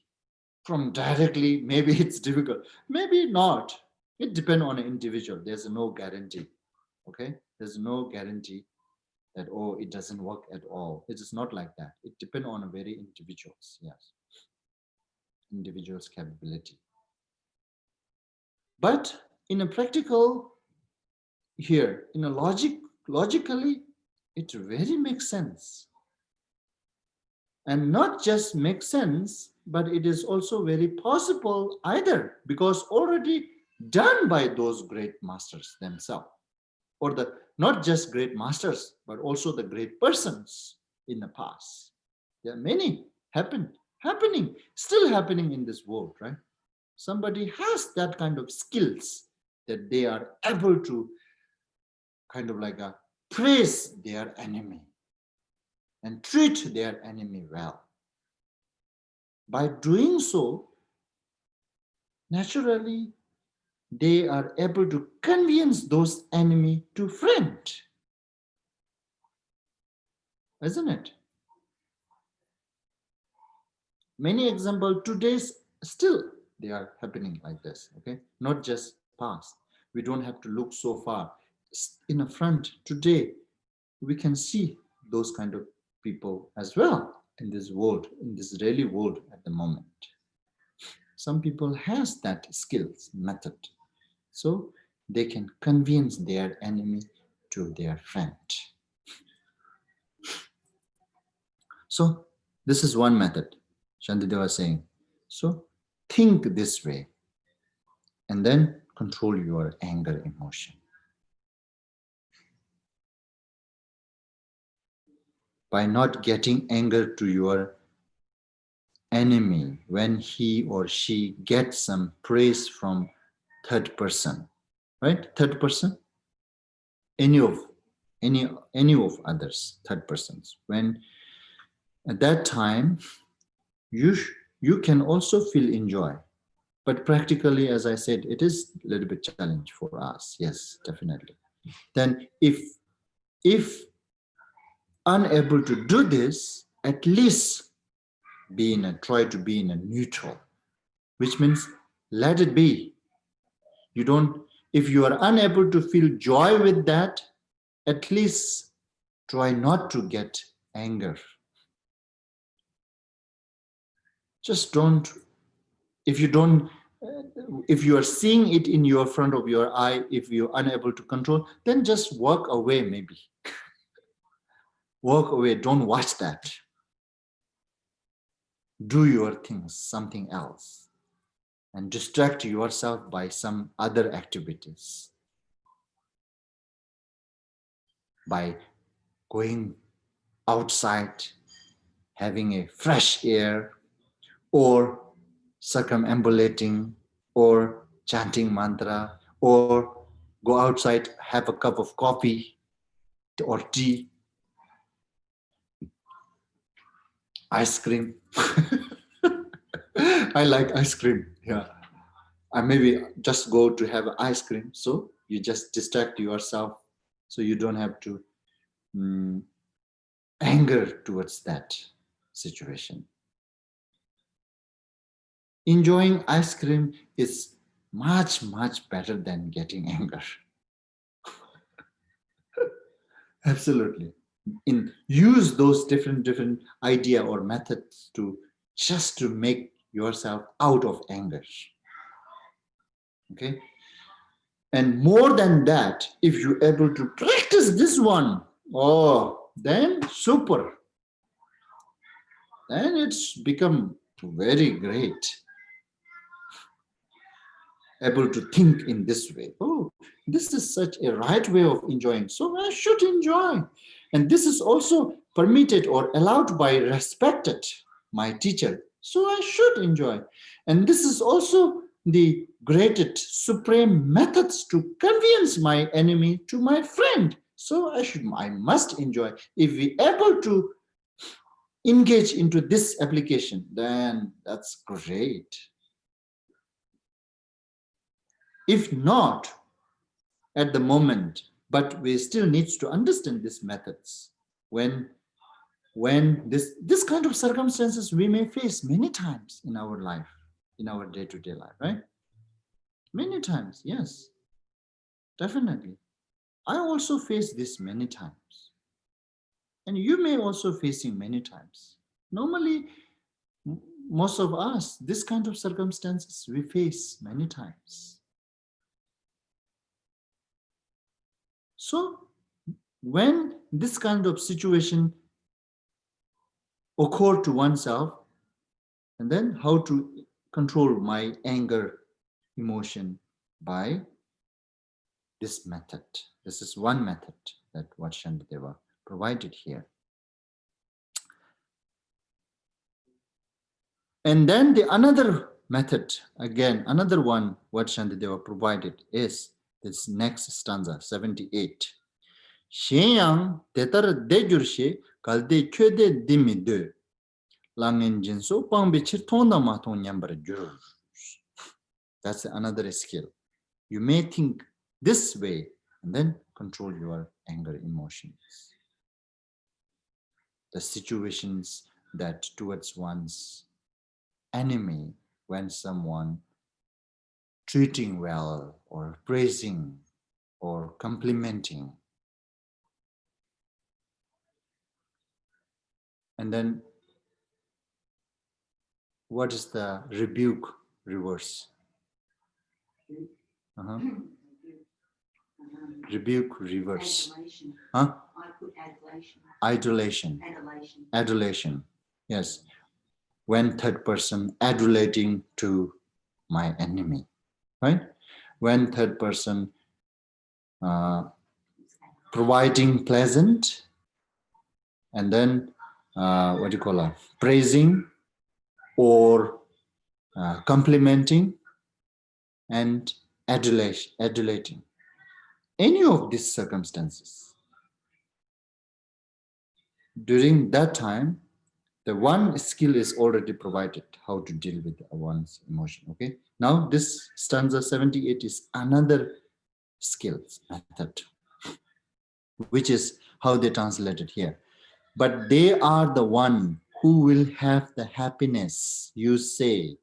From directly, maybe it's difficult, maybe not. It depends on an individual. There's no guarantee, okay? There's no guarantee that, oh, it doesn't work at all. It is not like that. It depends on a very individuals, yes. Individual's capability. But in a practical, here, in a logically, it really makes sense. And not just makes sense, but it is also very possible either, because already done by those great masters themselves, or the not just great masters, but also the great persons in the past. There are many happening, still happening in this world, right? Somebody has that kind of skills that they are able to kind of like praise their enemy and treat their enemy well. By doing so, naturally, they are able to convince those enemy to friend. Isn't it? Many examples today still they are happening like this, okay? Not just past. We don't have to look so far. In the front today, we can see those kind of people as well in this world, in this really world at the moment. Some people has that skills method, so they can convince their enemy to their friend. So this is one method, Shantideva was saying. So think this way and then control your anger emotion. By not getting anger to your enemy when he or she gets some praise from third person, right? Third person, any of others, third persons. When at that time you can also feel enjoy, but practically, as I said, it is a little bit challenge for us. Yes, definitely. Then if unable to do this, at least try to be in a neutral, which means let it be. You don't, if you are unable to feel joy with that, at least try not to get anger. Just don't, if you are seeing it in your front of your eye, if you're unable to control, then just walk away maybe. Walk away, don't watch that. Do your things, something else, and distract yourself by some other activities. By going outside, having a fresh air, or circumambulating, or chanting mantra, or go outside, have a cup of coffee or tea, ice cream. I like ice cream, yeah. And maybe just go to have ice cream, so you just distract yourself, so you don't have to anger towards that situation. Enjoying ice cream is much, much better than getting anger. Absolutely. Use those different idea or methods to just to make yourself out of anger. Okay. And more than that, if you're able to practice this one, oh, then super. Then it's become very great. Able to think in this way. Oh, this is such a right way of enjoying. So I should enjoy. And this is also permitted or allowed by respected my teacher. So I should enjoy. And this is also the greatest supreme methods to convince my enemy to my friend. So I must enjoy. If we able to engage into this application, then that's great. If not at the moment, but we still need to understand these methods. When this kind of circumstances we may face many times in our life, in our day-to-day life, right? Many times, yes, definitely. I also face this many times. And you may also facing many times. Normally, most of us, this kind of circumstances we face many times. So when this kind of situation occur to oneself, and then how to control my anger emotion by this method. This is one method that what Shantideva provided here. And then the another method, again, another one what Shantideva provided is this next stanza, 78. Shenyang tetar dejurshe kalde köde dimi langin jinso pangbichir tonda matong nyambar jur. That's another skill. You may think this way and then control your anger emotions. The situations that towards one's enemy, when someone treating well or praising or complimenting. And then what is the rebuke reverse? Rebuke reverse. Adulation. Huh? I put adulation. Adulation. Adulation. Adulation. Yes. When third person adulating to my enemy, right? When third person providing pleasant, and then what do you call it? Praising or complimenting and adulating. Any of these circumstances. During that time, the one skill is already provided, how to deal with one's emotion, okay? Now this stanza 78 is another skills method, which is how they translated here. But they are the one who will have the happiness, you say.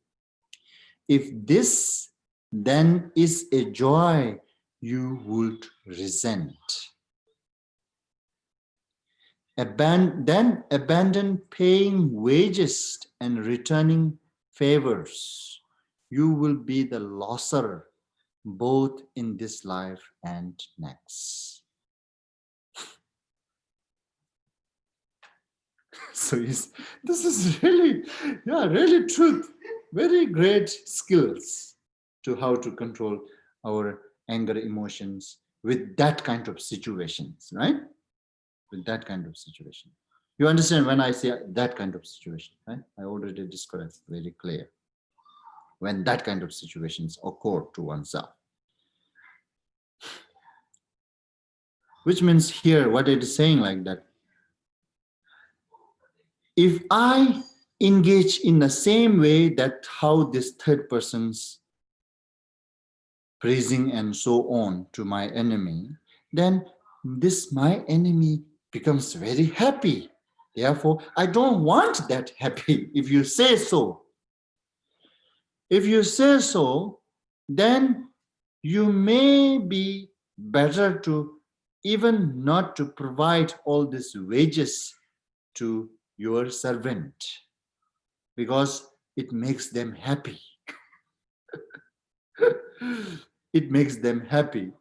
If this then is a joy you would resent. Then abandon paying wages and returning favors. You will be the losser both in this life and next. So this is really, really truth. Very great skills to how to control our anger emotions with that kind of situations, right? With that kind of situation. You understand when I say that kind of situation, right? I already described very clear. When that kind of situations occur to oneself. Which means here, what it is saying like that, if I engage in the same way that how this third person's praising and so on to my enemy, then this my enemy becomes very happy. Therefore, I don't want that happy. If you say so, then you may be better to even not to provide all these wages to your servant, because it makes them happy. It makes them happy.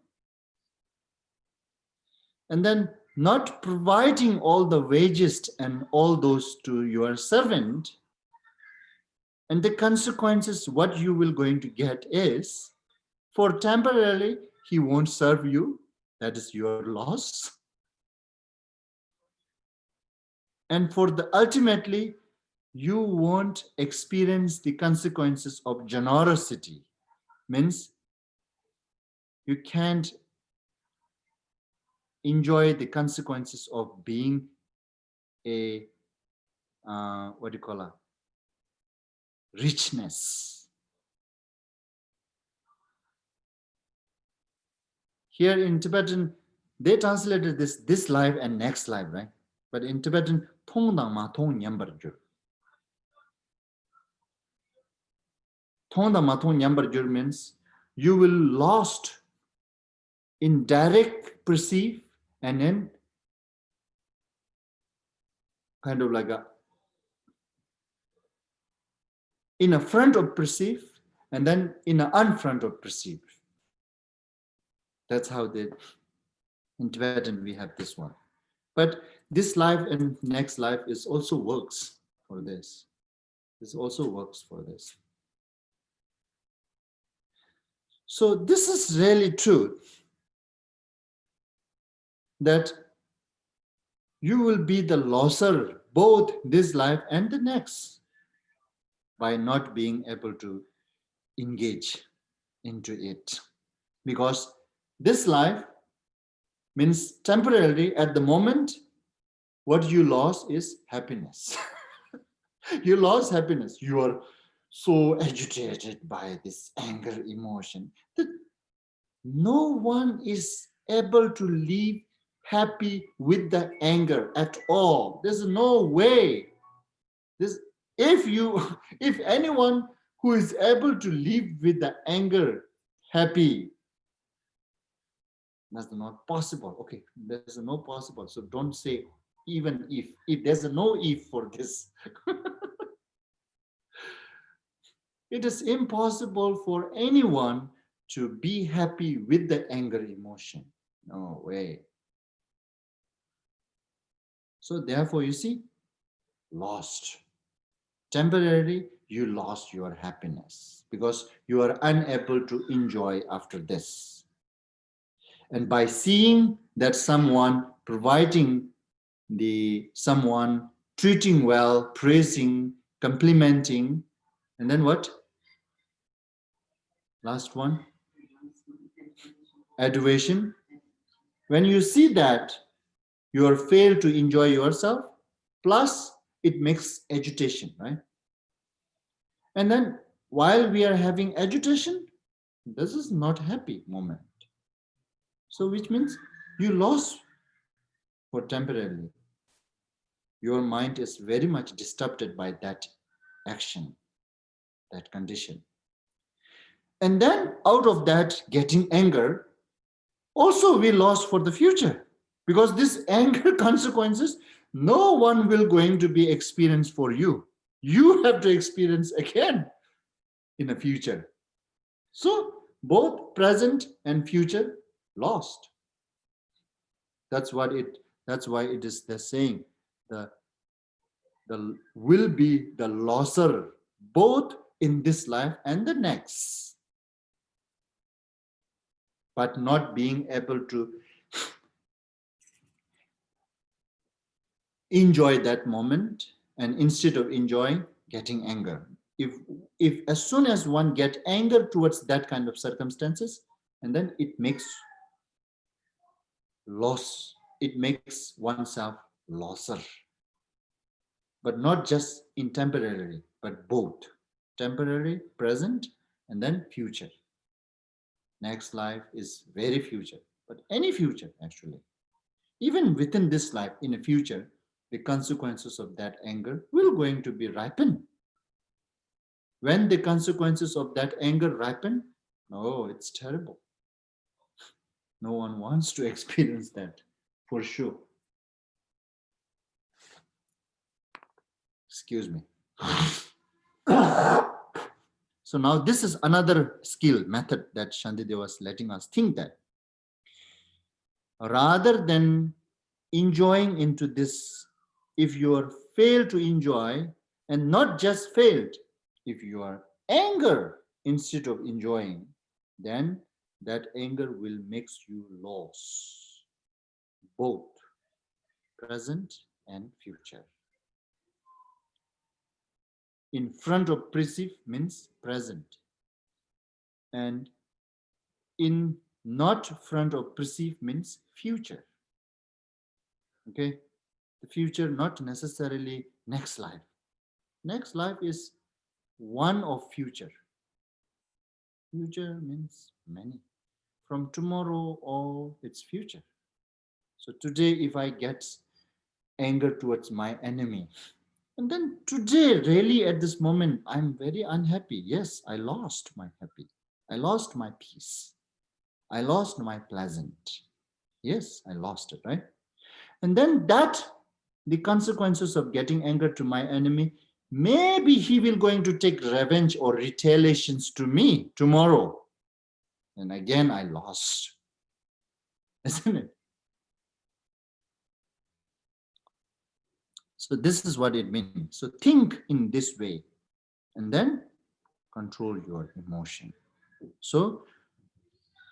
And then not providing all the wages and all those to your servant, and the consequences, what you will going to get is, for temporarily, he won't serve you. That is your loss. And for the ultimately, you won't experience the consequences of generosity. Means you can't enjoy the consequences of being a, what do you call it? Richness. Here in Tibetan, they translated this life and next life, right? But in Tibetan, Tong dang ma tong nyambar jur. Tong dang ma tong nyambar jur means you will lost in direct perceive, and then kind of like in a front of perceive, and then in an unfront of perceive. That's how they, in Tibetan we have this one. But this life and next life is also works for this. This also works for this. So this is really true, that you will be the losser both this life and the next by not being able to engage into it. Because this life means temporarily, at the moment, what you lost is happiness. You lost happiness. You are so agitated by this anger emotion that no one is able to live happy with the anger at all. There's no way. If anyone who is able to live with the anger happy, that's not possible. Okay, there's no possible. So don't say even if there's no if for this. It is impossible for anyone to be happy with the anger emotion. No way. So therefore, you see, lost. Temporarily, you lost your happiness because you are unable to enjoy after this. And by seeing that someone providing someone treating well, praising, complimenting, and then what? Last one, adoration. When you see that, you are failed to enjoy yourself, plus it makes agitation, right? And then while we are having agitation, this is not happy moment. So which means you lost for temporarily. Your mind is very much disturbed by that action, that condition. And then out of that getting anger, also we lost for the future, because this anger consequences, no one will going to be experienced for you. You have to experience again in the future. So both present and future lost. That's why it is the saying, the will be the losser both in this life and the next. But not being able to enjoy that moment, and instead of enjoying, getting anger. If as soon as one get anger towards that kind of circumstances, and then it makes loss, it makes oneself losser. But not just in temporarily, but both temporary, present, and then future. Next life is very future, but any future actually. Even within this life, in the future, the consequences of that anger will going to be ripen. When the consequences of that anger ripen, oh, it's terrible. No one wants to experience that, for sure. Excuse me. So now this is another skill method that Shantideva was letting us think that rather than enjoying into this, if you are failed to enjoy, and not just failed, if you are anger instead of enjoying, then that anger will make you lose both present and future. In front of perceive means present, and in not front of perceive means future. Okay, the future not necessarily next life. Next life is one of future. Future means many. From tomorrow, all it's future. So today, if I get anger towards my enemy, and then today, really at this moment, I'm very unhappy. Yes, I lost my happy. I lost my peace. I lost my pleasant. Yes, I lost it, right? And then that, the consequences of getting anger to my enemy, maybe he will going to take revenge or retaliations to me tomorrow. And again, I lost. Isn't it? So this is what it means. So think in this way and then control your emotion. So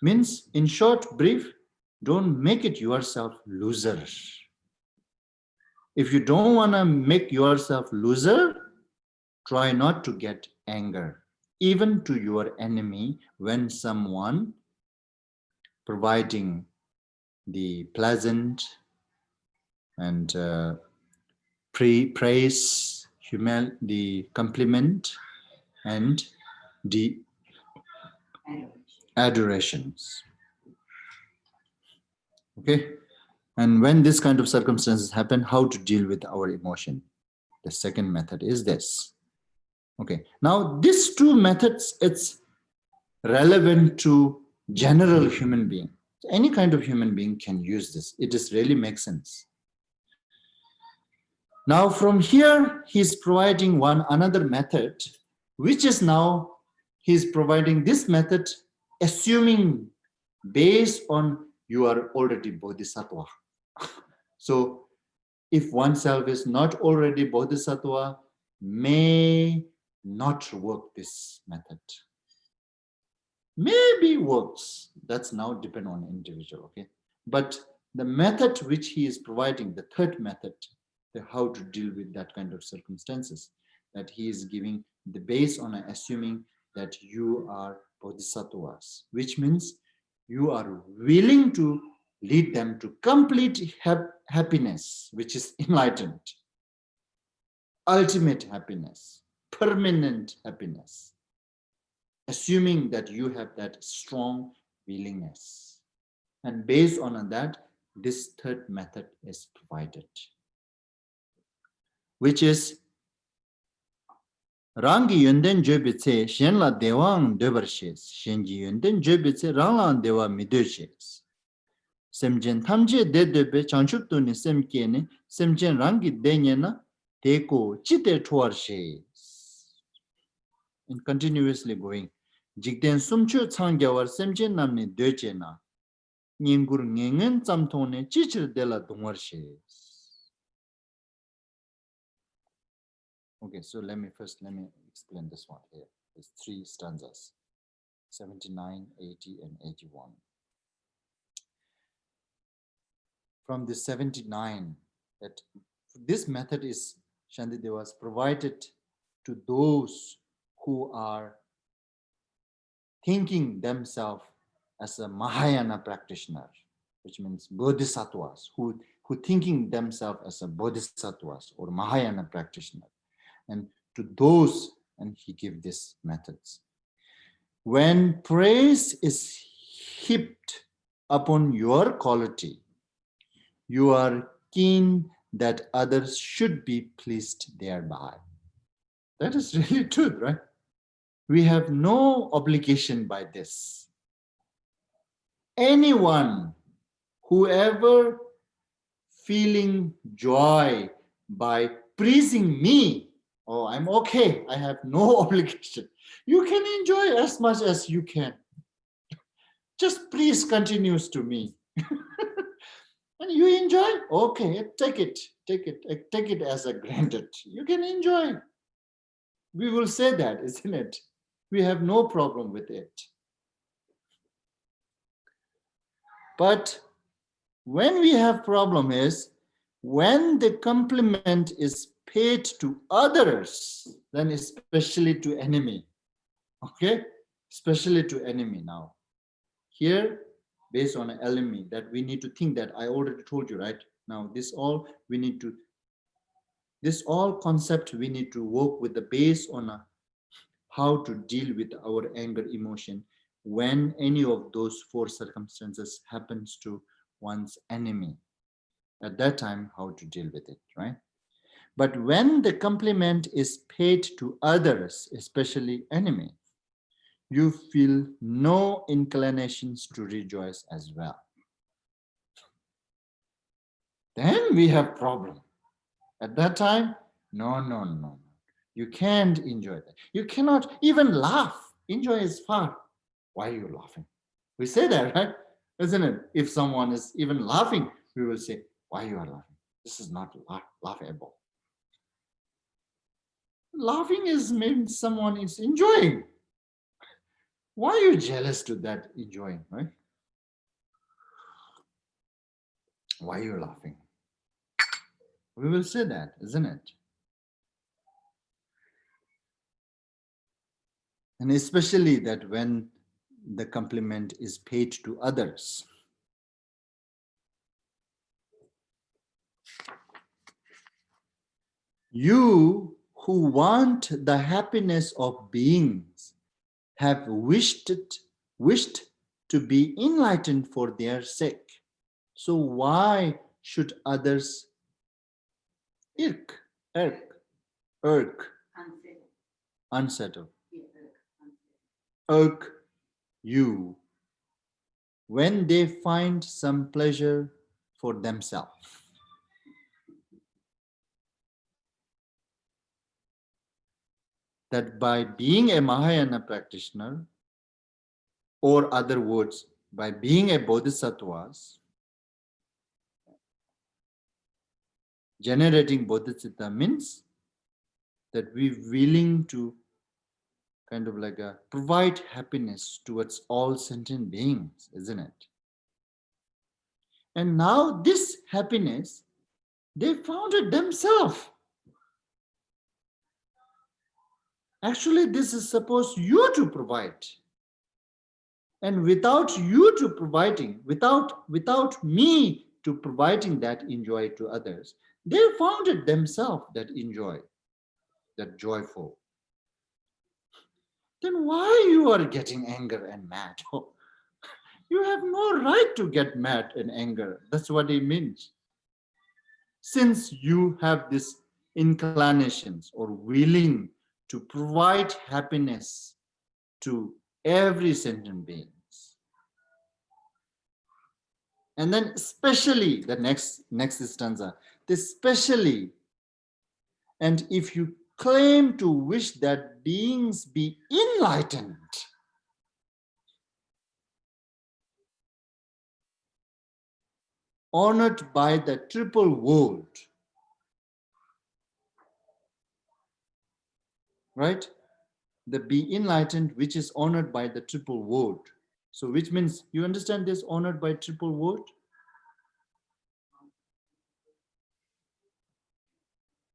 means, in short, brief, don't make it yourself loser. If you don't want to make yourself loser, try not to get anger, even to your enemy, when someone providing the pleasant and praise, the compliment, and the adorations. Okay, and when this kind of circumstances happen, how to deal with our emotion? The second method is this. Okay, now these two methods, it's relevant to general human being. Any kind of human being can use this. It just really makes sense. Now from here, he's providing another method, which is now he's providing this method, assuming based on you are already bodhisattva. So if oneself is not already bodhisattva, may not work this method. Maybe works. That's now depend on individual, okay? But the method which he is providing, the third method, the how to deal with that kind of circumstances, that he is giving the base on assuming that you are bodhisattvas, which means you are willing to lead them to complete happiness, which is enlightened, ultimate happiness, permanent happiness, assuming that you have that strong willingness. And based on that, this third method is provided, which is Rangi yunden jobitse shenla dewang devarshes, shenji yunden jobitse ranglan dewa midoshes. Semjen tamje dedebe chanchuptuni semkene, semjen rangi denyena teko chite tuarshes. And continuously going. Jikden sumcho changyawar semjen namni dechena, nyingur ngengen tsamtone chichir dela dungwarshes. Okay, so let me explain this one here. There's 3 stanzas, 79, 80, and 81. From the 79, that this method is Shantideva's provided to those who are thinking themselves as a Mahayana practitioner, which means bodhisattvas, who thinking themselves as a bodhisattvas or Mahayana practitioner. And to those, and he gives these methods. When praise is heaped upon your quality, you are keen that others should be pleased thereby. That is really truth, right? We have no obligation by this. Anyone, whoever feeling joy by praising me, oh, I'm okay, I have no obligation. You can enjoy as much as you can. Just praise continues to me. And you enjoy, okay, take it as a granted. You can enjoy. We will say that, isn't it? We have no problem with it. But when we have problem is when the compliment is paid to others, then especially to enemy. Okay, especially to enemy. Now here, based on an enemy, that we need to think that I already told you, right? Now this all we need to, this all concept we need to work with the base on how to deal with our anger emotion when any of those four circumstances happens to one's enemy. At that time, how to deal with it, right? But when the compliment is paid to others, especially enemy, you feel no inclinations to rejoice as well. Then we have problem. At that time, no. You can't enjoy that. You cannot even laugh. Enjoy is far. Why are you laughing? We say that, right? Isn't it? If someone is even laughing, we will say, why you are laughing? This is not laughable. Laughing is means someone is enjoying. Why are you jealous to that enjoying, right? Why are you laughing? We will say that, isn't it? And especially that when the compliment is paid to others. You who want the happiness of beings have wished to be enlightened for their sake. So why should others irk, unsettle, irk you when they find some pleasure for themselves? That by being a Mahayana practitioner, or other words, by being a bodhisattvas, generating bodhicitta means that we're willing to kind of like provide happiness towards all sentient beings, isn't it? And now this happiness, they found it themselves. Actually, this is supposed you to provide. And without you to providing, without me to providing that enjoy to others, they found it themselves, that enjoy, that joyful. Then why you are getting anger and mad? You have no right to get mad and anger. That's what it means. Since you have these inclinations or willing to provide happiness to every sentient being. And then especially the next stanza, especially, and if you claim to wish that beings be enlightened, honored by the triple world, right? The be enlightened, which is honored by the triple world. So which means, you understand this, honored by triple world?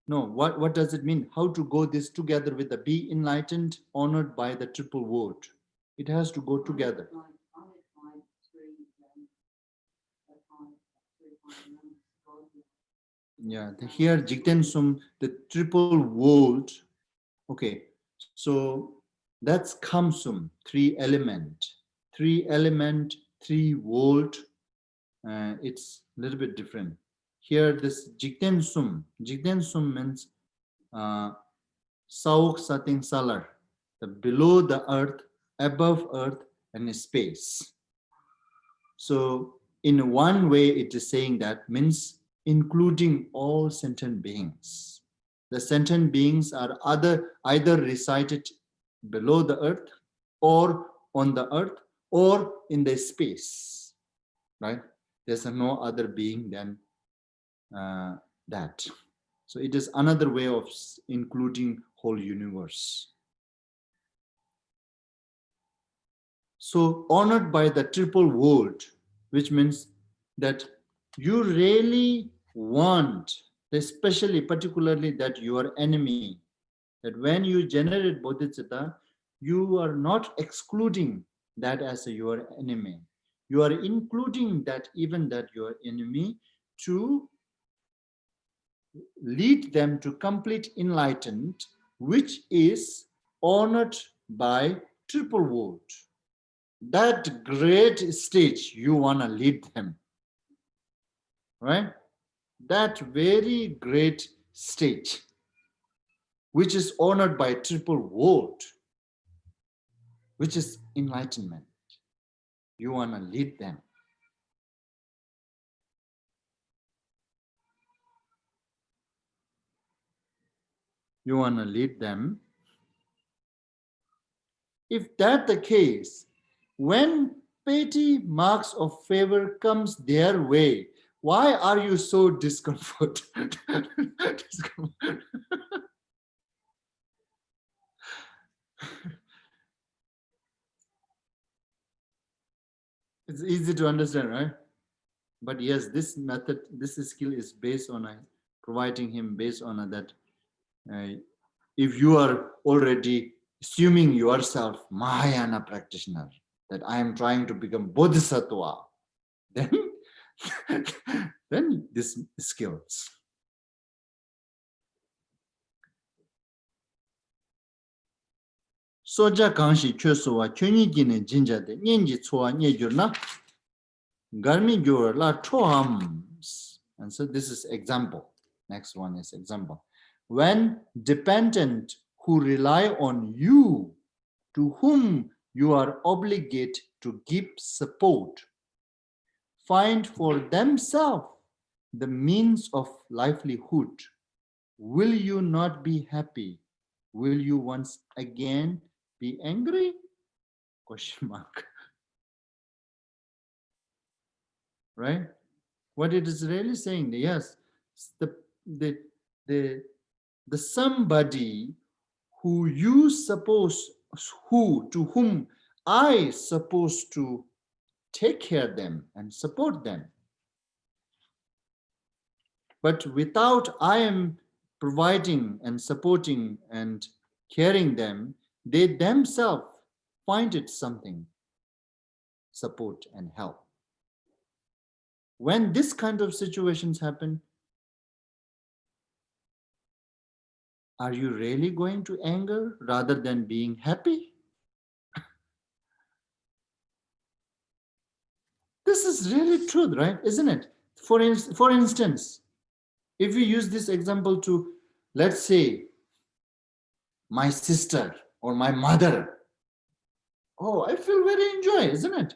No, what does it mean? How to go this together with the be enlightened, honored by the triple world? It has to go together. Yeah, here Jigten Sum, the triple world. Okay, so that's Kamsum, three element, three world. It's a little bit different. here this Jigten Sum means Sauk Sating Salar, the below the earth, above earth, and space. So in one way it is saying that means including all sentient beings. The sentient beings are either recited below the earth or on the earth or in the space, right? There's no other being than that. So it is another way of including whole universe. So honored by the triple world, which means that you really want, especially particularly that your enemy, that when you generate bodhicitta, you are not excluding that as your enemy. You are including that even that your enemy to lead them to complete enlightenment, which is honored by triple world. That great stage you want to lead them, right? That very great stage, which is honored by triple world, which is enlightenment. You want to lead them. You want to lead them. If that's the case, when petty marks of favor comes their way, why are you so discomforted? It's easy to understand, right? But yes, this method, this skill is based on providing him based on that. If you are already assuming yourself Mahayana practitioner, that I am trying to become Bodhisattva, then, then this skills. Soja kanshi chosuwa chunyi gine jinja de nyenji tsuwa nyejurna garmi gyur la chohams. And so this is example. Next one is example. When dependent who rely on you, to whom you are obligated to give support, find for themselves the means of livelihood, will you not be happy? Will you once again be angry? Question mark. Right? What it is really saying, yes, the somebody who you suppose, to whom I supposed to take care of them and support them. But without I am providing and supporting and caring them, they themselves find it something, support and help. When this kind of situations happen, are you really going to anger rather than being happy? This is really truth, right? Isn't it? For instance, if we use this example to, let's say, my sister or my mother, oh, I feel very enjoy, isn't it?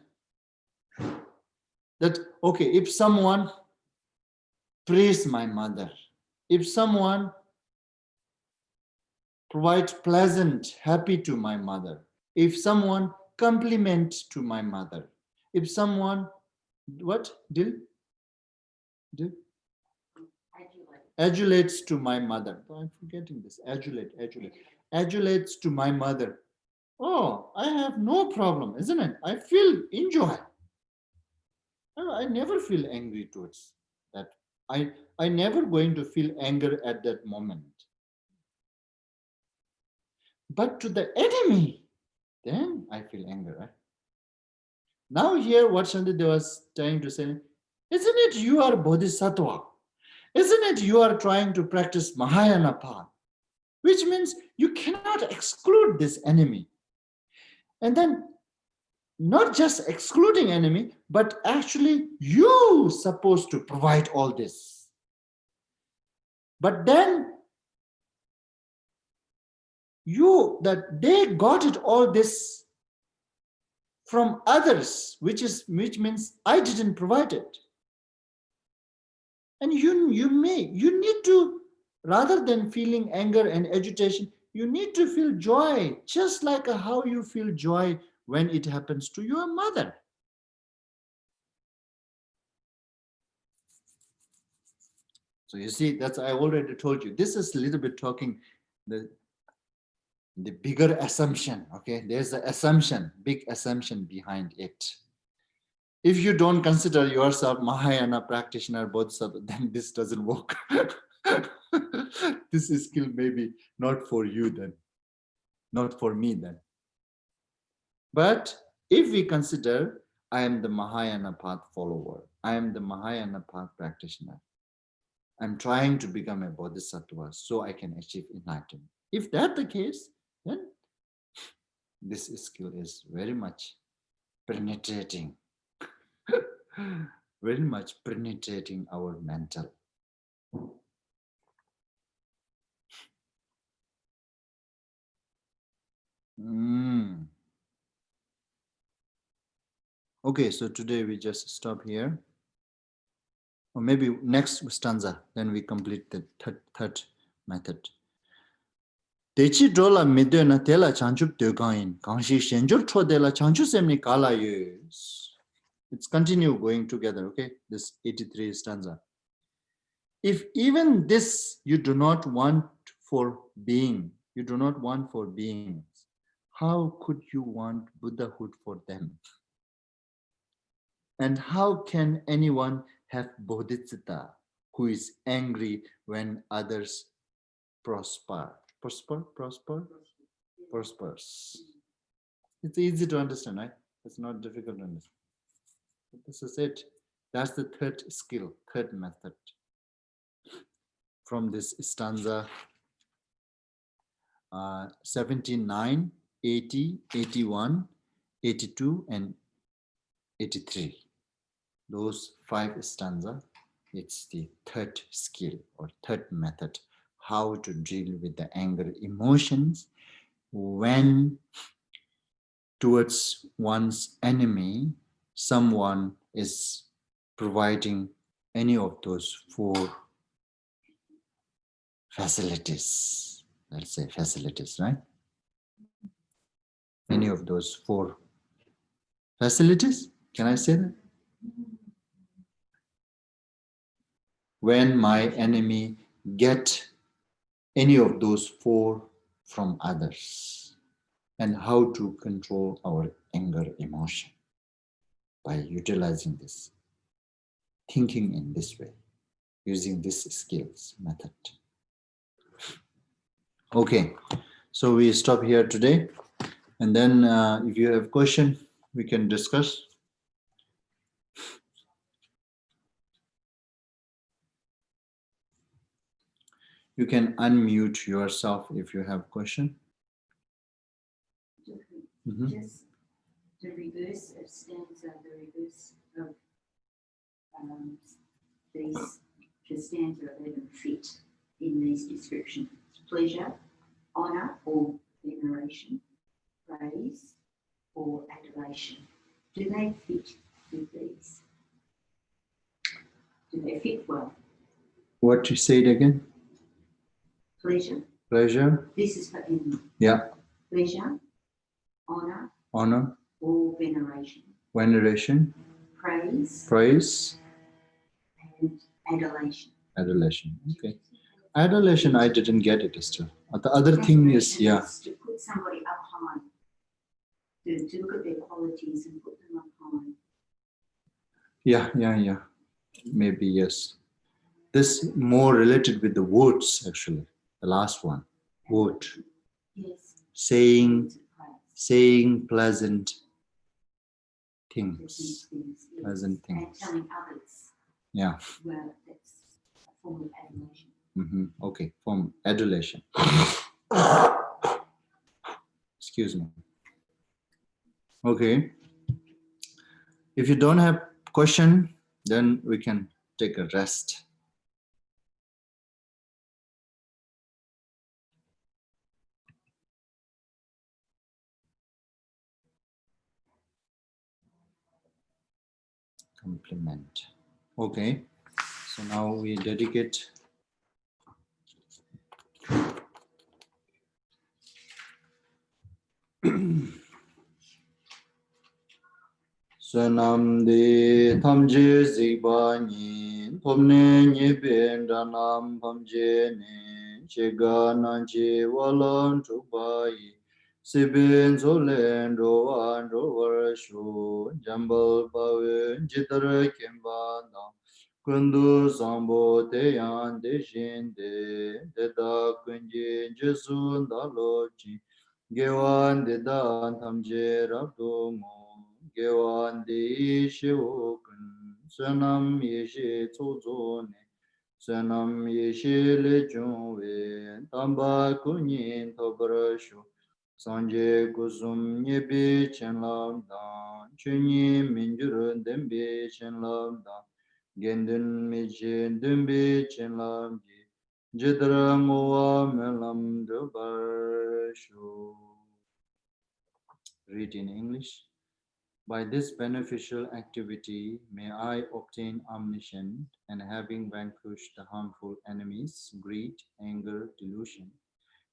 That, okay, if someone praise my mother, if someone provide pleasant, happy to my mother, if someone compliment to my mother, if someone, what? Adulates to my mother. Oh, I'm forgetting this. Adulates to my mother. Oh, I have no problem, isn't it? I feel enjoy. I never feel angry towards that. I never going to feel anger at that moment. But to the enemy, then I feel anger, right? Now here what Shantideva was trying to say, isn't it you are Bodhisattva? Isn't it you are trying to practice Mahayana path? Which means you cannot exclude this enemy. And then not just excluding enemy, but actually you supposed to provide all this. But then that they got it all this from others, which means I didn't provide it. And you need to, rather than feeling anger and agitation, you need to feel joy, just like how you feel joy when it happens to your mother. So you see, that's, I already told you, this is a little bit talking the bigger assumption, okay? There's an assumption, big assumption behind it. If you don't consider yourself Mahayana practitioner, Bodhisattva, then this doesn't work. This is skill maybe not for you then, not for me then. But if we consider, I am the Mahayana path follower, I am the Mahayana path practitioner, I'm trying to become a Bodhisattva so I can achieve enlightenment. If that's the case, then this skill is very much penetrating, very much penetrating our mental. Okay, so today we just stop here. Or maybe next stanza, then we complete the third method. Dechi dola midena tela chanchup degain, kanshi shenjur chodela chanchu semni kala yus. It's continue going together, okay? This 83 stanza. If even this you do not want for being, you do not want for beings, how could you want Buddhahood for them? And how can anyone have bodhicitta who is angry when others prosper? Prospers. It's easy to understand, right? It's not difficult to understand. This is it. That's the third skill, third method. From this stanza 79, 80, 81, 82, and 83. Those 5 stanzas, it's the third skill or third method, how to deal with the anger emotions when towards one's enemy, someone is providing any of those 4 facilities. Let's say facilities, right? Any of those 4 facilities, can I say that? When my enemy get any of those 4 from others, and how to control our anger emotion by utilizing this, thinking in this way, using this skills method. Okay, so we stop here today, and then if you have question, we can discuss. You can unmute yourself if you have question. Just the reverse of stanza, the reverse of the stanza 11 fit in these descriptions. Pleasure, honour or veneration, praise or adulation. Do they fit with these? Do they fit well? What you say it again? Pleasure. Pleasure. This is for enemy. Yeah. Pleasure, honour. Honor. Or veneration. Veneration. Praise. Praise. And adulation. Adulation. Okay. Adulation, I didn't get it still. The other thing is, yeah. To put somebody up high. To look at their qualities and put them up high. Yeah. Maybe, yes. This more related with the words, actually. The last one. Word. Yes. Saying pleasant things. Pleasant things. And telling others. Yeah. Well, that's a form of adulation. Okay, from adulation. Excuse me. Okay. If you don't have question, then we can take a rest. Compliment. Okay, so now we dedicate Sanam de Tamje Zibani, Pomne Niben Danam Pamje Ne, Chega Nanji Walan Tubai, Sibin Zolen Roan Rovarshu, Jambal Bawe, Jitara Kimbana, Kundu Sambo Teyan de Jinde, Deda Kunji Jesu Daloji, Gewan de Dan Tamje Rabdomo. Gewan di shivukun, sanam yeshi tsuzone, sanam yeshi lechunwe, tamba kunyin tobarashu, sanje kusum nyebi chenlam dan, chunyi minjuru dembi chenlam dan, gendun meche dembi chenlam ji, jidra nguwa melam dubarshu. Read in English. By this beneficial activity, may I obtain omniscience, and having vanquished the harmful enemies, greed, anger, delusion,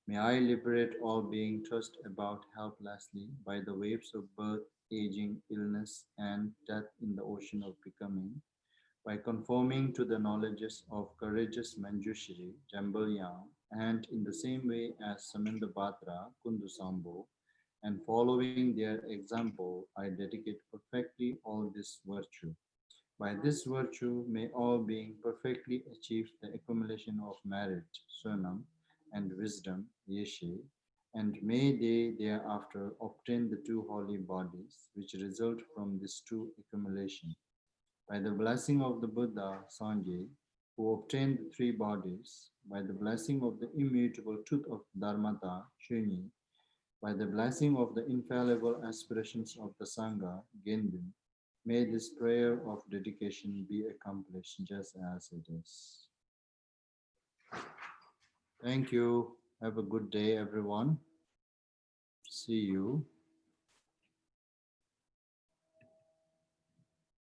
may I liberate all being tossed about helplessly by the waves of birth, aging, illness, and death in the ocean of becoming, by conforming to the knowledges of courageous Manjushri, Jambalyang, and in the same way as Samindabhadra, Kundusambo, and following their example, I dedicate perfectly all this virtue. By this virtue, may all being perfectly achieve the accumulation of merit, sunam, and wisdom, yeshe, and may they thereafter obtain the two holy bodies, which result from this two accumulation. By the blessing of the Buddha, Sanjay, who obtained the three bodies, by the blessing of the immutable truth of Dharmata, Shunyi, by the blessing of the infallible aspirations of the Sangha, Gendun, may this prayer of dedication be accomplished just as it is. Thank you. Have a good day, everyone. See you.